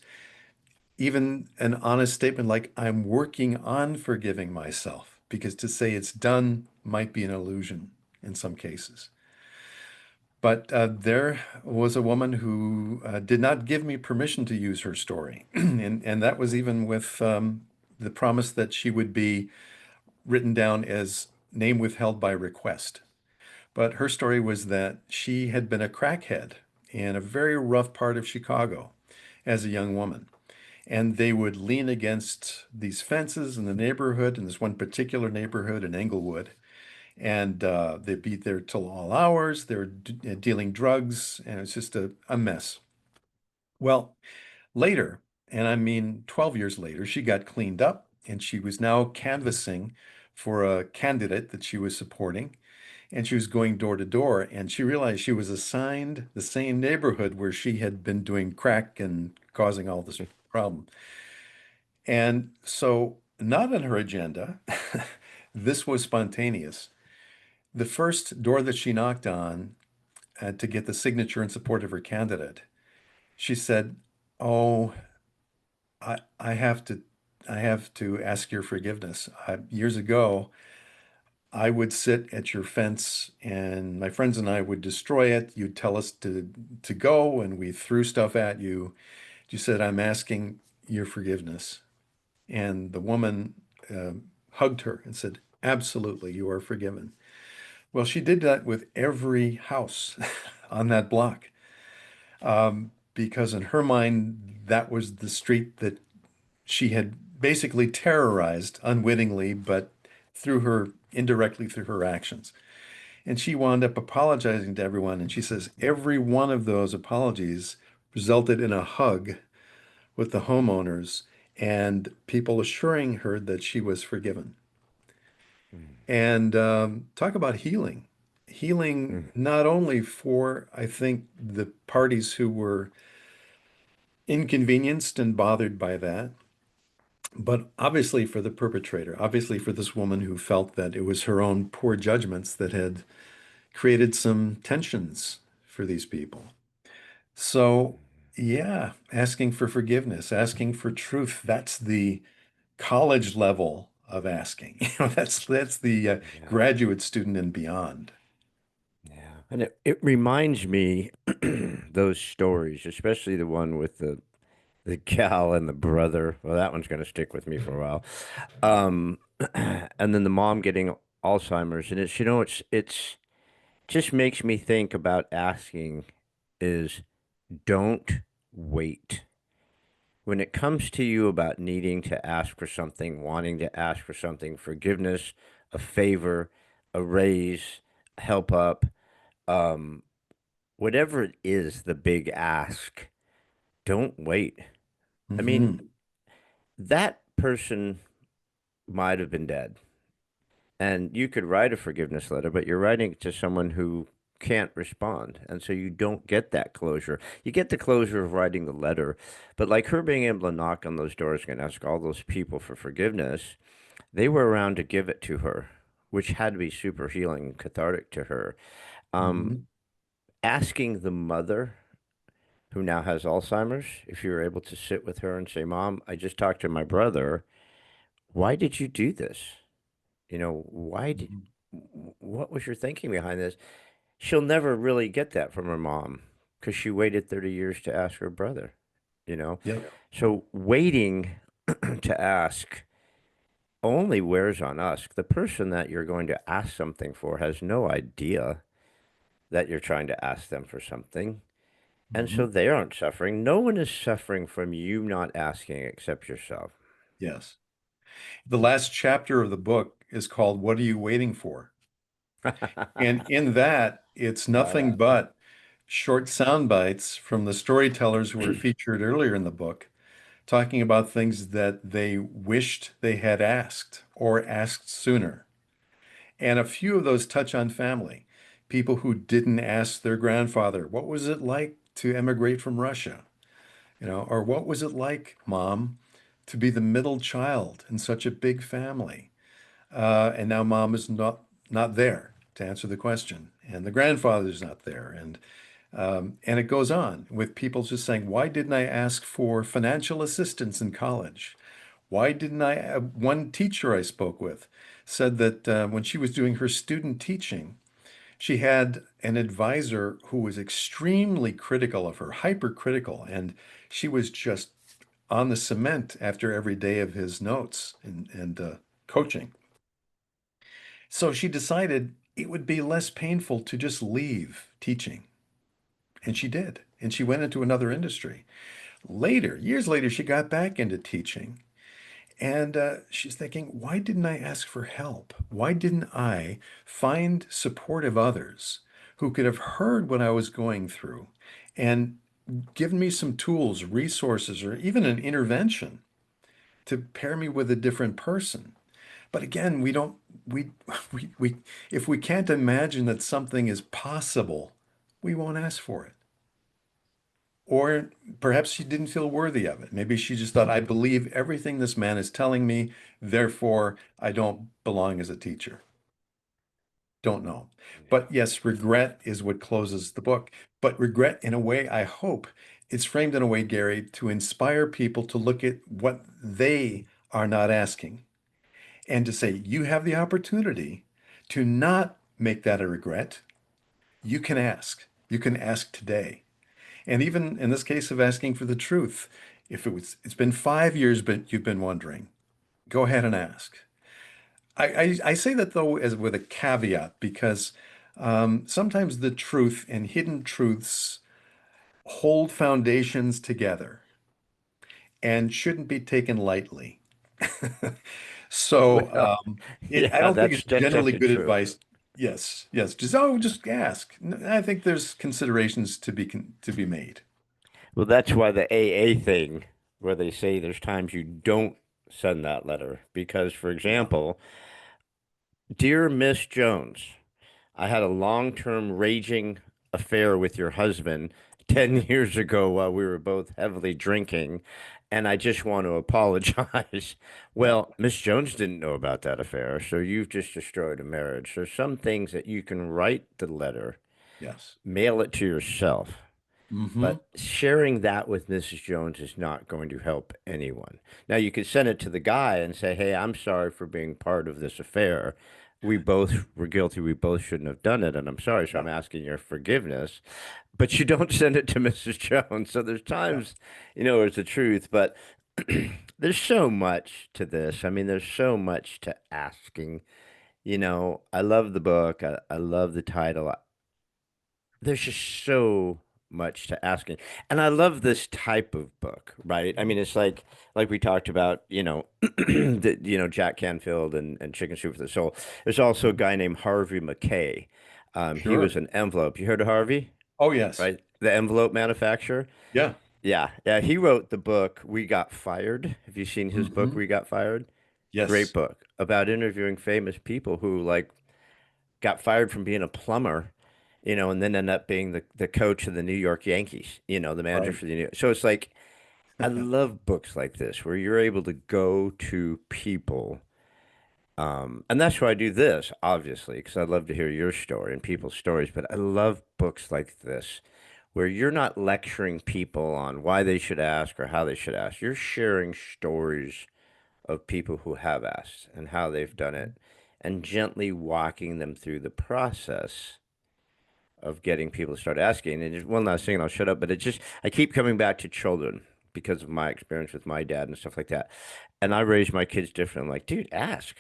even an honest statement like, I'm working on forgiving myself, because to say it's done might be an illusion in some cases. But there was a woman who did not give me permission to use her story. And that was even with the promise that she would be written down as name withheld by request. But her story was that she had been a crackhead in a very rough part of Chicago as a young woman. And they would lean against these fences in the neighborhood, in this one particular neighborhood in Englewood. And they'd be there till all hours. They were dealing drugs, and it's just a mess. Well, later, and I mean 12 years later, she got cleaned up and she was now canvassing for a candidate that she was supporting. And she was going door to door, and she realized she was assigned the same neighborhood where she had been doing crack and causing all this problem. And so, not on her agenda, this was spontaneous. The first door that she knocked on to get the signature in support of her candidate, she said, "Oh, I have to, I have to ask your forgiveness. Years ago, I would sit at your fence and my friends and I would destroy it. You'd tell us to go and we threw stuff at you. You said, I'm asking your forgiveness." And the woman hugged her and said, absolutely, you are forgiven. Well, she did that with every house on that block because in her mind, that was the street that she had basically terrorized unwittingly, but through her indirectly through her actions. And she wound up apologizing to everyone. And she says every one of those apologies resulted in a hug with the homeowners and people assuring her that she was forgiven. Mm, And talk about healing. Healing mm, not only for, I think, the parties who were inconvenienced and bothered by that, but obviously for the perpetrator, obviously for this woman who felt that it was her own poor judgments that had created some tensions for these people. So, yeah, asking for forgiveness, asking for truth, that's the college level of asking. That's the yeah, graduate student and beyond. yeah. And it reminds me those stories, especially the one with the gal and the brother. Well, that one's gonna stick with me for a while. Um, and then the mom getting Alzheimer's, and it's just makes me think about asking is don't wait. When it comes to you about needing to ask for something, wanting to ask for something, forgiveness, a favor, a raise, help up, um, whatever it is, the big ask, don't wait. I mean, Hmm. that person might have been dead. And you could write a forgiveness letter, but you're writing it to someone who can't respond. And so you don't get that closure. You get the closure of writing the letter, but like her being able to knock on those doors and ask all those people for forgiveness, they were around to give it to her, which had to be super healing and cathartic to her. Um, Hmm. Asking the mother who now has Alzheimer's, if you were able to sit with her and say, Mom, I just talked to my brother. Why did you do this? Why did, Mhm. what was your thinking behind this? She'll never really get that from her mom because she waited 30 years to ask her brother, you know? Yep. So waiting to ask only wears on us. The person that you're going to ask something for has no idea that you're trying to ask them for something. And so Mhm. they aren't suffering. No one is suffering from you not asking except yourself. Yes. The last chapter of the book is called What Are You Waiting For? And in that, it's Got nothing it. but short sound bites from the storytellers who were featured earlier in the book, talking about things that they wished they had asked or asked sooner. And a few of those touch on family. People who didn't ask their grandfather, what was it like to emigrate from Russia? Or what was it like, Mom, to be the middle child in such a big family? And now Mom is not there to answer the question, and the grandfather's not there, and it goes on with people just saying, "Why didn't I ask for financial assistance in college? Why didn't I?" One teacher I spoke with said that when she was doing her student teaching, she had an advisor who was extremely critical of her, hypercritical, and she was just on the cement after every day of his notes and coaching. So she decided it would be less painful to just leave teaching. And she did. And she went into another industry. Later, years later, she got back into teaching. And she's thinking, why didn't I ask for help? Why didn't I find supportive others who could have heard what I was going through and given me some tools, resources, or even an intervention to pair me with a different person? But again, we don't, we, we, if we can't imagine that something is possible, we won't ask for it. Or perhaps she didn't feel worthy of it. Maybe she just thought, I believe everything this man is telling me, therefore I don't belong as a teacher. Don't know. Yeah. But yes, regret is what closes the book. But regret, in a way, I hope it's framed in a way, Gary, to inspire people to look at what they are not asking and to say, you have the opportunity to not make that a regret. You can ask. You can ask today. And even in this case of asking for the truth, if it's been 5 years, but you've been wondering, go ahead and ask. I say that though as with a caveat because sometimes the truth and hidden truths hold foundations together and shouldn't be taken lightly. So Well, I yeah, don't think that's it's generally definitely good true. advice. Yes, yes. Just ask. I think there's considerations to be made. Well, that's why the AA thing, where they say there's times you don't send that letter. Because, for Yeah. example, Dear Miss Jones, I had a long-term raging affair with your husband 10 years ago while we were both heavily drinking, and I just want to apologize. Yeah. Well, Miss Jones didn't know about that affair, so you've just destroyed a marriage. There's some things that you can write the letter, Yes. mail it to yourself. Mm-hmm. But sharing that with Mrs. Jones is not going to help anyone. Now, you could send it to the guy and say, Hey, I'm sorry for being part of this affair. We both were guilty. We both shouldn't have done it. And I'm sorry. So Yeah. I'm asking your forgiveness. But you don't send it to Mrs. Jones. So there's Yeah. times, it's the truth. But there's so much to this. I mean, there's so much to asking. I love the book. I love the title. There's just so much to asking. And I love this type of book, right? I mean, it's like we talked about, Jack Canfield and Chicken Soup for the Soul. There's also a Mhm. guy named Harvey McKay. He was Sure. an envelope. You heard of Harvey, Oh, yes. right? The envelope manufacturer. Yeah. Yeah, yeah. He wrote the book We Got Fired. Have you seen his book Hmm. We Got Fired? Great Yes. book about interviewing famous people who got fired from being a plumber, and then end up being the coach of the New York Yankees, the manager Right. for the New York. So it's like, I love books like this where you're able to go to people. And that's why I do this, obviously, because I love to hear your story and people's stories. But I love books like this where you're not lecturing people on why they should ask or how they should ask. You're sharing stories of people who have asked and how they've done it and gently walking them through the process of getting people to start asking. And just one last thing, and I'll shut up, but I keep coming back to children because of my experience with my dad and stuff like that. And I raise my kids different. I'm like, dude, ask.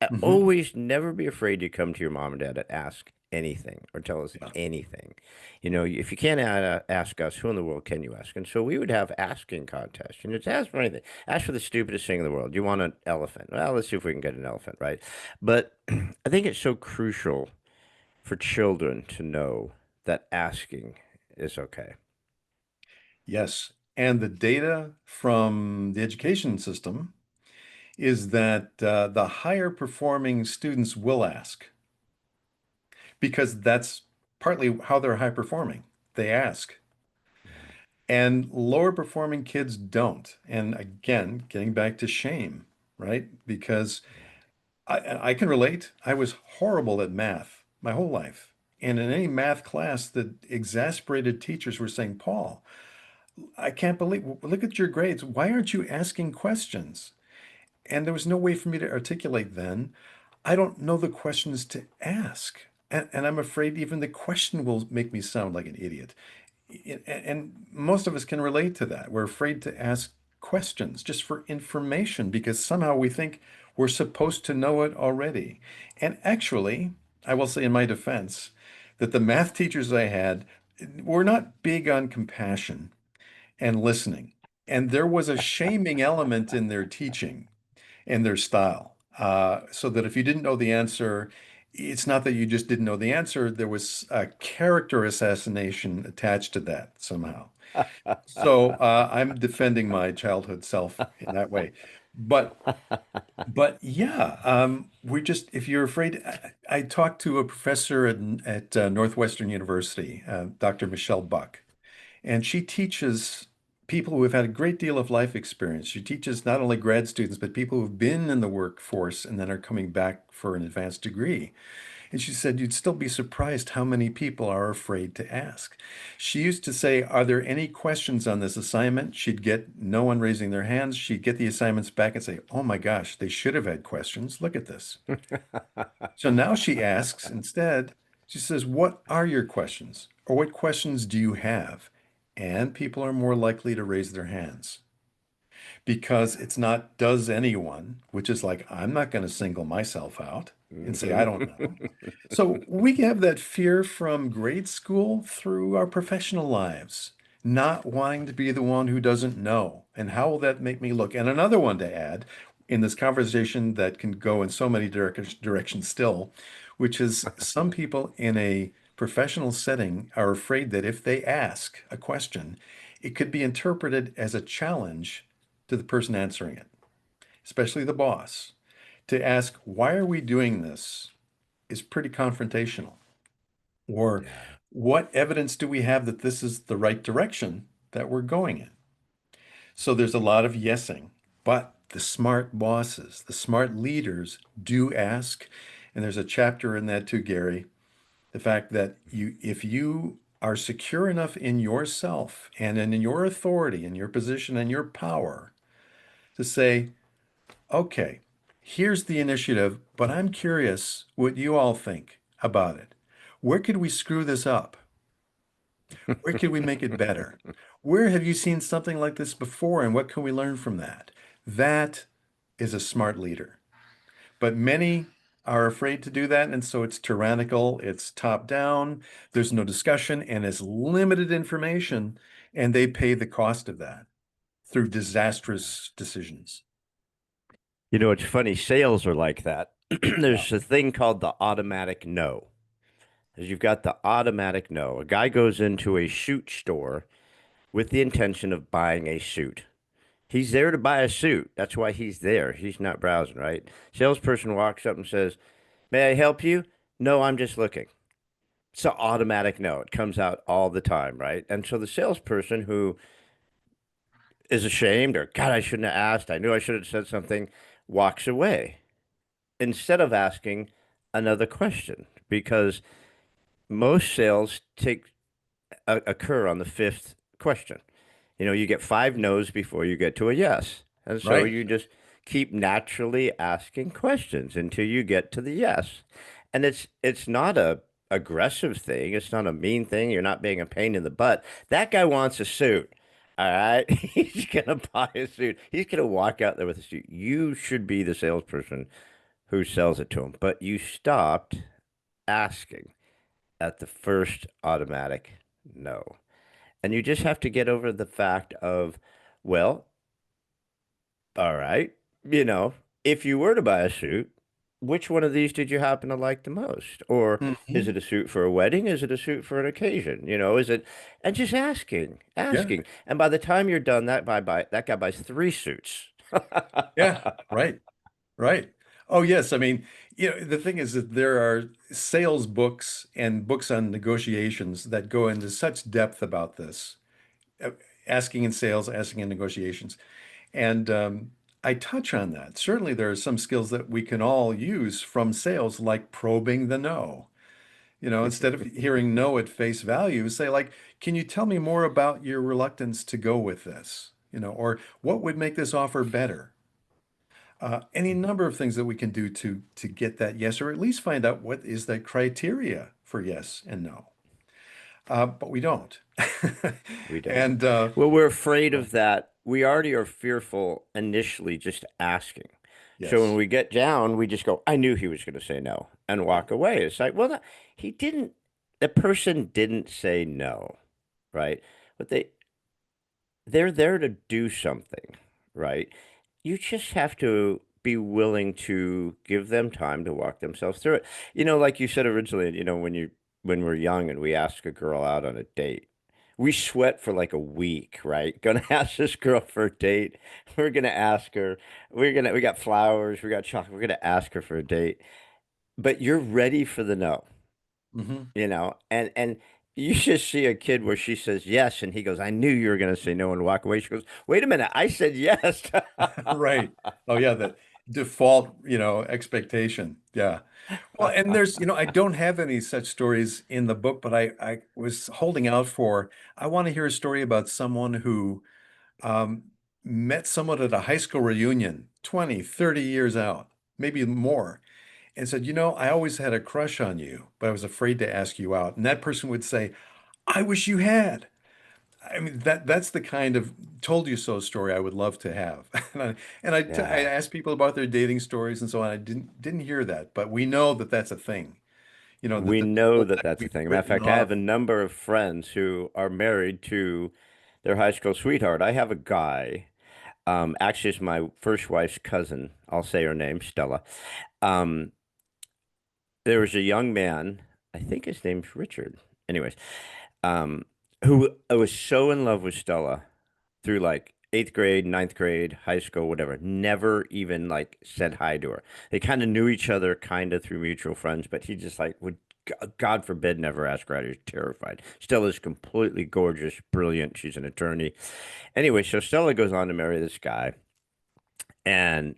Hmm. Always never be afraid to come to your mom and dad and ask anything or tell us Yeah. anything. You know, if you can't ask us, who in the world can you ask? And so we would have asking contests. You know, just ask for anything. Ask for the stupidest thing in the world. You want an elephant? Well, let's see if we can get an elephant, right? But I think it's so crucial for children to know that asking is okay. Yes. And the data from the education system is that the higher performing students will ask because that's partly how they're high performing. They ask. Yeah. And lower performing kids don't. And again, getting back to shame, right? Because Yeah. I can relate. I was horrible at math my whole life. And in any math class, the exasperated teachers were saying, Paul, I can't believe, look at your grades. Why aren't you asking questions? And there was no way for me to articulate then. I don't know the questions to ask. And I'm afraid even the question will make me sound like an idiot. And most of us can relate to that. We're afraid to ask questions just for information because somehow we think we're supposed to know it already. And actually, I will say in my defense that the math teachers I had were not big on compassion and listening. And there was a shaming element in their teaching and their style. So that if you didn't know the answer, it's not that you just didn't know the answer, there was a character assassination attached to that somehow. So I'm defending my childhood self in that way. But yeah, we just if you're afraid, I talked to a professor at Northwestern University, Dr. Michelle Buck, and she teaches people who have had a great deal of life experience. She teaches not only grad students, but people who've been in the workforce and then are coming back for an advanced degree. And she said, you'd still be surprised how many people are afraid to ask. She used to say, are there any questions on this assignment? She'd get no one raising their hands. She'd get the assignments back and say, oh my gosh, they should have had questions. Look at this. So now she asks instead, she says, what are your questions? Or what questions do you have? And people are more likely to raise their hands because it's not does anyone, which is like, I'm not going to single myself out and say, I don't know. So we have that fear from grade school through our professional lives, not wanting to be the one who doesn't know. And how will that make me look? And another one to add in this conversation that can go in so many directions still, which is some people in a professional setting are afraid that if they ask a question, it could be interpreted as a challenge to the person answering it, especially the boss. To ask, why are we doing this, is pretty confrontational. Or Yeah. what evidence do we have that this is the right direction that we're going in? So there's a lot of yesing, but the smart bosses, the smart leaders do ask. And there's a chapter in that too, Gary. The fact that if you are secure enough in yourself and in your authority and your position and your power to say, okay, here's the initiative, but I'm curious what you all think about it. Where could we screw this up? Where could we make it better? Where have you seen something like this before, and what can we learn from that? That is a smart leader. But many are afraid to do that, and so it's tyrannical, it's top down, there's no discussion, and it's limited information, and they pay the cost of that through disastrous decisions. You know, it's funny. Sales are like that. Yeah. There's a thing called the automatic no. As you've got the automatic no. A guy goes into a shoot store with the intention of buying a suit. He's there to buy a suit. That's why he's there. He's not browsing, right? Salesperson walks up and says, "May I help you?" "No, I'm just looking." It's an automatic no. It comes out all the time, right? And so the salesperson who is ashamed or, God, I shouldn't have asked, I knew I should have said something, walks away instead of asking another question because most sales take occur on the fifth question. You know, you get five no's before you get to a yes. And so Right. you just keep naturally asking questions until you get to the yes. And it's not a aggressive thing. It's not a mean thing. You're not being a pain in the butt. That guy wants a suit. All right. He's gonna buy a suit. He's gonna walk out there with a suit. You should be the salesperson who sells it to him. But you stopped asking at the first automatic no. And you just have to get over the fact of, well, all right, you know, if you were to buy a suit, which one of these did you happen to like the most? Or is Hmm. it a suit for a wedding? Is it a suit for an occasion? You know, is it, and just asking, Yeah. asking. And by the time you're done, that guy buys three suits. Yeah. Right. Right. Oh, yes. I mean, the thing is that there are sales books and books on negotiations that go into such depth about this, uh, asking in sales, asking in negotiations. And I touch on that. Certainly, there are some skills that we can all use from sales, like probing the no. Instead of hearing no at face value, say, like, can you tell me more about your reluctance to go with this? Or what would make this offer better? Any number of things that we can do to get that yes, or at least find out what is the criteria for yes and no. But we don't. We don't. And Well, we're afraid of that. We already are fearful initially just asking. So when yes, we get down, we just go, I knew he was going to say no and yeah. walk away. It's like, well, he didn't, the person didn't say no, right? But they're there to do something, right? You just have to be willing to give them time to walk themselves through it. You know, like you said originally, you know, when we're young and we ask a girl out on a date, we sweat for like a week, right? Gonna ask this girl for a date. We're gonna ask her. We got flowers, we got chocolate. We're gonna ask her for a date. But you're ready for the no, Hmm. you know, and you just see a kid where she says yes, and he goes, "I knew you were going to say no," and walk away. She goes, "Wait a minute, I said yes." Right. Oh, yeah, the default, expectation. Yeah. Well, and I don't have any such stories in the book, but I was holding out for, I want to hear a story about someone who um, met someone at a high school reunion 20, 30 years out, maybe more, and said, I always had a crush on you, but I was afraid to ask you out. And that person would say, I wish you had. I mean, that's the kind of told you so story I would love to have. And I Yeah, asked people about their dating stories and so on. I didn't hear that, but we know that that's a thing. That we the know people that that that's a we've thing. Matter of written fact, I have a off. number of friends who are married to their high school sweetheart. I have a guy, actually, it's my first wife's cousin. I'll say her name, Stella. Um, there was a young man, I think his name's Richard. Anyways, um, who was so in love with Stella through like eighth grade, ninth grade, high school, whatever. Never even like said hi to her. They kind of knew each other kind of through mutual friends, but he just like would, God forbid, never ask her out. He was terrified. Stella's completely gorgeous, brilliant. She's an attorney. Anyway, so Stella goes on to marry this guy, and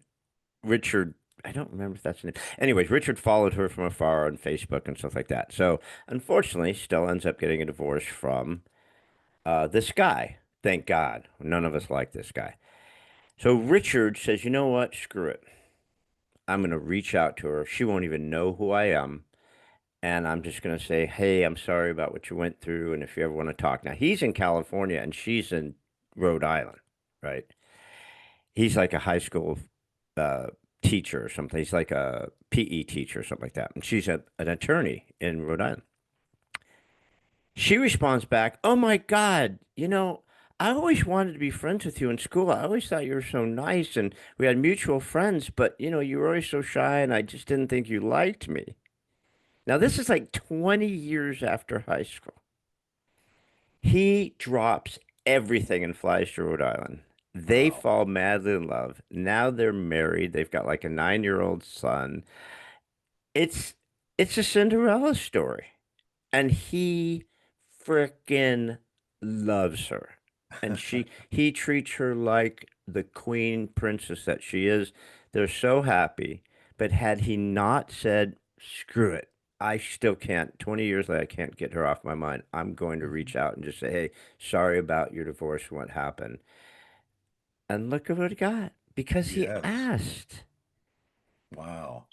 Richard. I don't remember if that's the name. Anyways, Richard followed her from afar on Facebook and stuff like that. So, unfortunately, Stella ends up getting a divorce from this guy. Thank God. None of us like this guy. So Richard says, you know what? Screw it. I'm going to reach out to her. She won't even know who I am. And I'm just going to say, hey, I'm sorry about what you went through. And if you ever want to talk. Now, he's in California and she's in Rhode Island, right? He's like a high school uh, teacher or something. He's like a PE teacher or something like that. And she's an attorney in Rhode Island. She responds back, oh my God, I always wanted to be friends with you in school. I always thought you were so nice and we had mutual friends, but you were always so shy and I just didn't think you liked me. Now, this is like 20 years after high school. He drops everything and flies to Rhode Island. They Wow. fall madly in love. Now they're married. They've got like a 9-year-old son. It's it's a Cinderella story. And he frickin' loves her. And he treats her like the queen princess that she is. They're so happy. But had he not said, screw it. I still can't, 20 years later, I can't get her off my mind. I'm going to Mhm. reach out and just say, hey, sorry about your divorce and what happened. And look at what he got because he Yes. asked. Wow.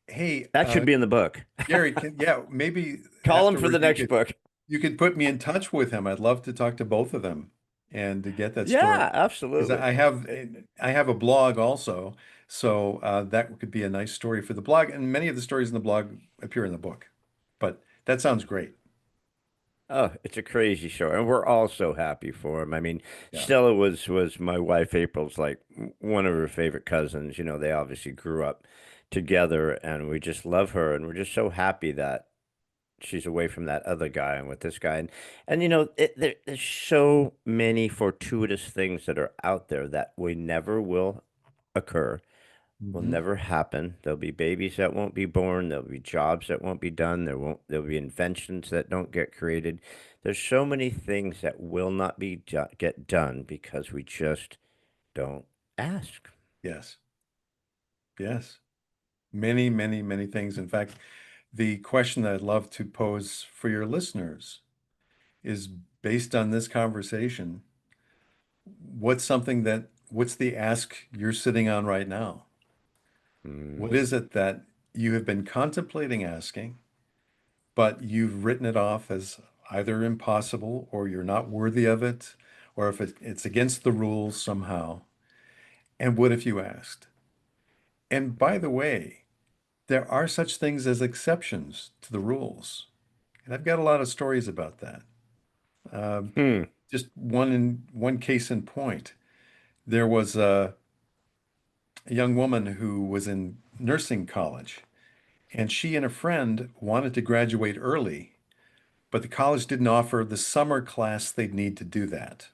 Hey, That should be in the book. Gary, yeah, maybe Call him for the afterwards next book. you could put me in touch with him. I'd love to talk to both of them and to get that story. Yeah, Because absolutely. I have a blog also, so that could be a nice story for the blog. And many of the stories in the blog appear in the book. But that sounds great. Oh, it's a crazy show, and we're all so happy for him. I mean, Yeah. Stella was my wife April's like one of her favorite cousins. You know, they obviously grew up together, and we just love her, and we're just so happy that she's away from that other guy and with this guy. And you know, there's so many fortuitous things that are out there that we never will occur, will Hmm. never happen. There'll be babies that won't be born. There'll be jobs that won't be done. There'll be inventions that don't get created. There's so many things that will not get done because we just don't ask. Yes. Yes. Many, many, many things. In fact, the question that I'd love to pose for your listeners is based on this conversation. What's the ask you're sitting on right now? Mm. What is it that you have been contemplating asking, but you've written it off as either impossible or you're not worthy of it, or if it's against the rules somehow? And what if you asked? And by the way, there are such things as exceptions to the rules. And I've got a lot of stories about that. Um, Hmm. just one case in point. There was a young woman who was in nursing college, and she and a friend wanted to graduate early, but the college didn't offer the summer class they'd need to do that.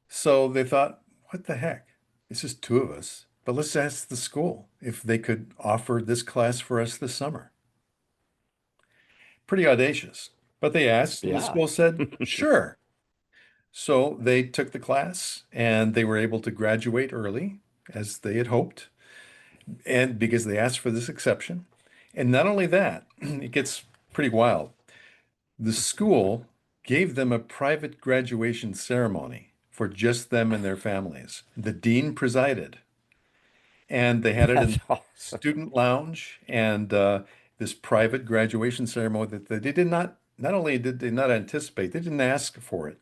So they thought, what the heck? It's just two of us, but let's ask the school if they could offer this class for us this summer. Pretty audacious, but they asked, and the Yeah. school said, sure. So they took the class and they were able to graduate early, as they had hoped, and because they asked for this exception. And not only that, it gets pretty wild. The school gave them a private graduation ceremony for just them and their families. The dean presided, and they had it in That's awesome. student lounge and this private graduation ceremony that they did not only did they not anticipate, they didn't ask for it,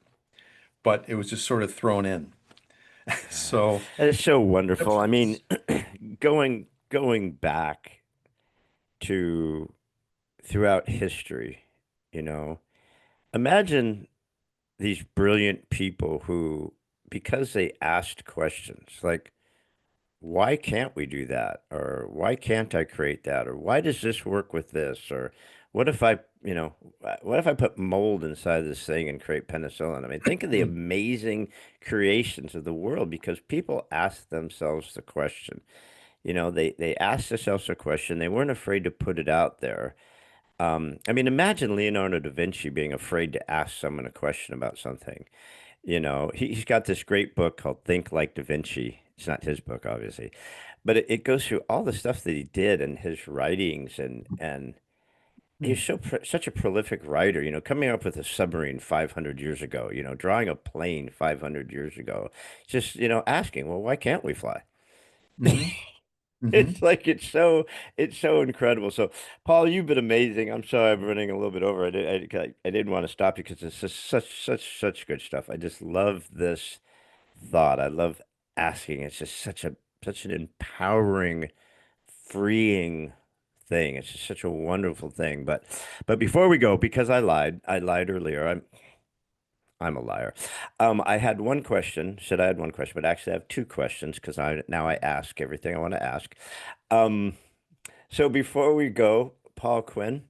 but it was just sort of thrown in. Yeah. So And it's so wonderful. I mean, exceptions. going back to throughout history, you know, imagine these brilliant people who, because they asked questions like, why can't we do that? Or why can't I create that? Or why does this work with this? Or what if I, what if I put mold inside this thing and create penicillin? I mean, think of the amazing creations of the world because people ask themselves the question. You know, they asked themselves a question. They weren't afraid to put it out there. I mean, imagine Leonardo da Vinci being afraid to ask someone a question about something. You know, he's got this great book called Think Like Da Vinci. It's not his book, obviously, but it goes through all the stuff that he did and his writings and he's such a prolific writer, you know, coming up with a submarine 500 years ago, you know, drawing a plane 500 years ago, just, you know, asking, well, why can't we fly? Hmm. Hmm. It's like it's so incredible. So, Paul, you've been amazing. I'm sorry I'm running a little bit over. I didn't want to stop you because it's just such good stuff. I just love this thought. I love asking. It's just such an empowering, freeing thing. It's just such a wonderful thing. But before we go, because I lied earlier. I'm a liar. I had one question. Said I had one question, but actually I have two questions because I ask everything I want to ask. Um, so before we go, Paul Quinn,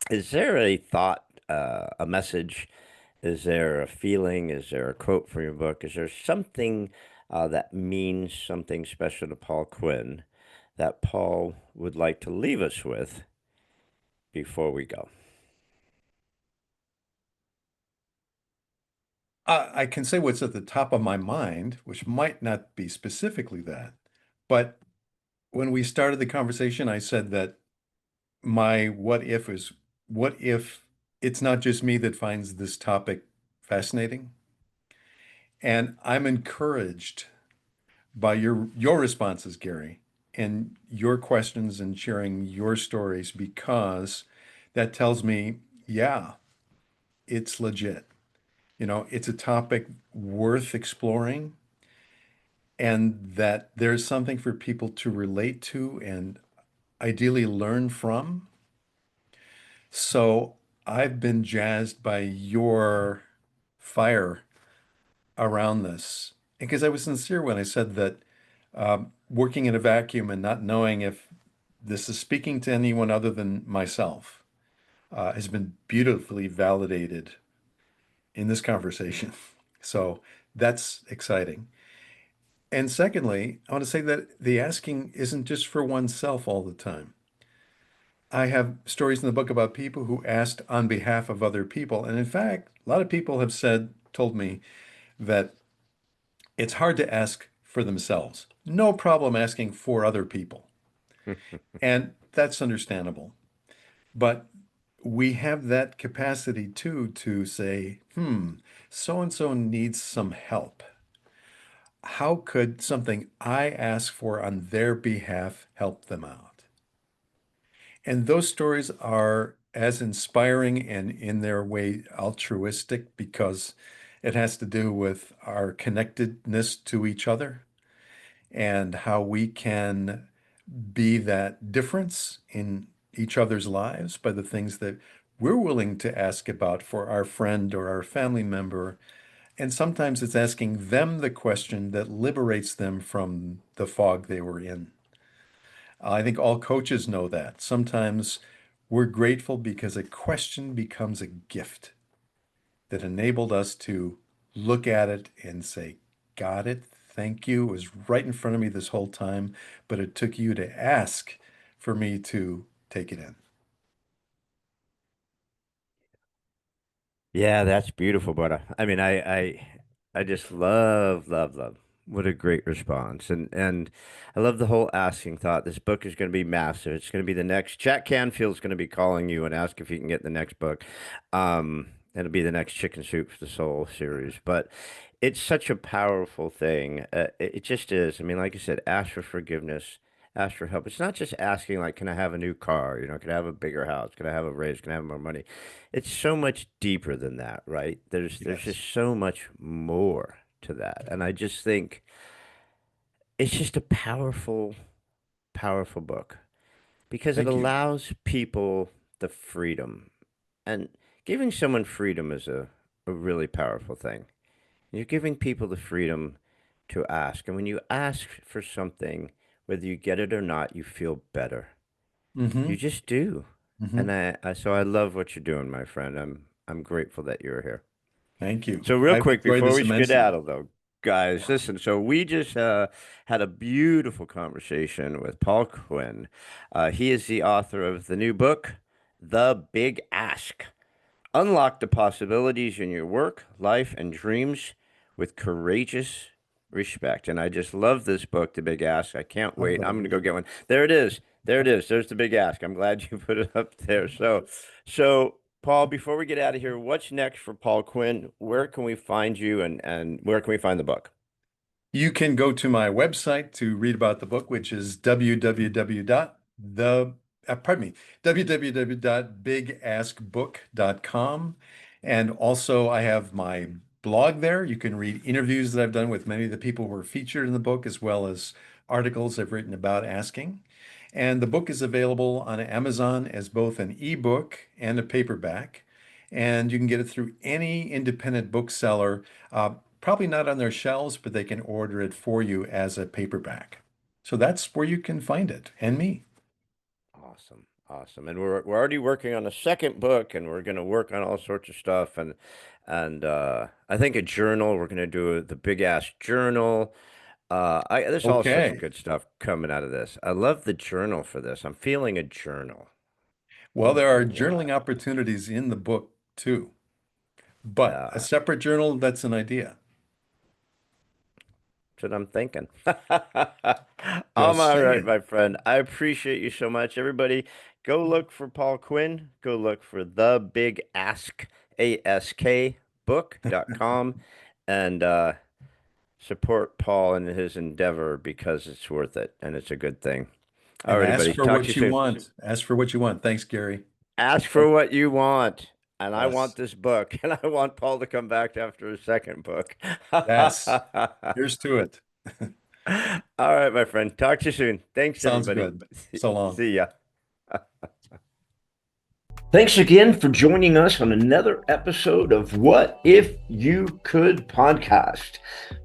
is there a thought, a message? Is there a feeling? Is there a quote from your book? Is there something that means something special to Paul Quinn that Paul would like to leave us with before we go? I can say what's at the top of my mind, which might not be specifically that, but when we started the conversation, I said that my what if is, what if it's not just me that finds this topic fascinating? And I'm encouraged by your responses, Gary, and your questions and sharing your stories because that tells me, yeah, it's legit. It's a topic worth exploring and that there's something for people to relate to and ideally learn from. So I've been jazzed by your fire around this because I was sincere when I said that working in a vacuum and not knowing if this is speaking to anyone other than myself has been beautifully validated in this conversation. So that's exciting. And secondly, I want to say that the asking isn't just for oneself all the time. I have stories in the book about people who asked on behalf of other people. And in fact, a lot of people have told me that it's hard to ask for themselves. No problem asking for other people. And that's understandable. But we have that capacity too to say, so and so needs some help. How could something I ask for on their behalf help them out? And those stories are as inspiring and in their way altruistic because it has to do with our connectedness to each other and how we can be that difference in each other's lives by the things that we're willing to ask about for our friend or our family member. And sometimes it's asking them the question that liberates them from the fog they were in. I think all coaches know that. Sometimes we're grateful because a question becomes a gift that enabled us to look at it and say, got it, thank you. It was right in front of me this whole time, but it took you to ask for me to take it in. Yeah, that's beautiful, brother. I mean, I just love, love, love. What a great response. And I love the whole asking thought. This book is going to be massive. It's going to be the next Jack Canfield's going to be calling you and ask if you can get the next book. It'll be the next Chicken Soup for the Soul series. But it's such a powerful thing. It just is. I mean, like I said, ask for forgiveness, ask for help. It's not just asking like, can I have a new car? Can I have a bigger house? Can I have a raise? Can I have more money? It's so much deeper than that, right? There's Yes. just so much more to that. And I just think it's just a powerful, powerful book because it Thank you. allows people the freedom. And giving someone freedom is a really powerful thing. You're giving people the freedom to ask. And when you ask for something, whether you get it or not, you feel better. You Mm-hmm. just do. Mm-hmm. And so I love what you're doing, my friend. I'm grateful that you're here. Thank you. So real I've quick enjoyed before this we immensely. skedaddle, though, guys, Yeah. listen. So we just had a beautiful conversation with Paul Quinn. He is the author of the new book, The Big Ask. Unlock the possibilities in your work, life, and dreams with courageous respect. And I just love this book, The Big Ask. I can't I'm wait. I'm glad going you to go do. get one. There it is. There it is. There's The Big Ask. I'm glad you put it up there. So Paul, before we get out of here, what's next for Paul Quinn? Where can we find you and where can we find the book? You can go to my website to read about the book, which is pardon me, www.bigaskbook.com. And also I have my blog there. You can read interviews that I've done with many of the people who were featured in the book, as well as articles I've written about asking. And the book is available on Amazon as both an ebook and a paperback. And you can get it through any independent bookseller. Probably not on their shelves, but they can order it for you as a paperback. So that's where you can find it and me. Awesome. Awesome. And we're already working on a second book and we're going to work on all sorts of stuff and I think a journal, we're going to do the big ass journal. There's all sorts of Okay. good stuff coming out of this. I love the journal for this. I'm feeling a journal. Well, there are Wow. journaling opportunities in the book too, but a Yeah, separate journal, that's an idea. that's what I'm thinking. I'm Just all right, saying. my friend. I appreciate you so much. Everybody, Go look for Paul Quinn. Go look for the Big Ask, ASK book.com, and support Paul in his endeavor because it's worth it and it's a good thing. All And right, ask buddy. for Talk to you what you soon. want. Ask for what you want. Thanks, Gary. Ask for what you want. And I want Yes. this book, and I want Paul to come back after his second book. Yes. Here's to it. All right, my friend. Talk to you soon. Thanks, Sounds everybody. good. So long. See ya. Thanks again for joining us on another episode of What If You Could podcast.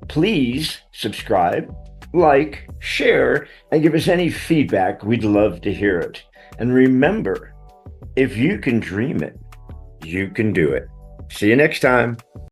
Please subscribe, like, share, and give us any feedback. We'd love to hear it. And remember, if you can dream it, you can do it. See you next time.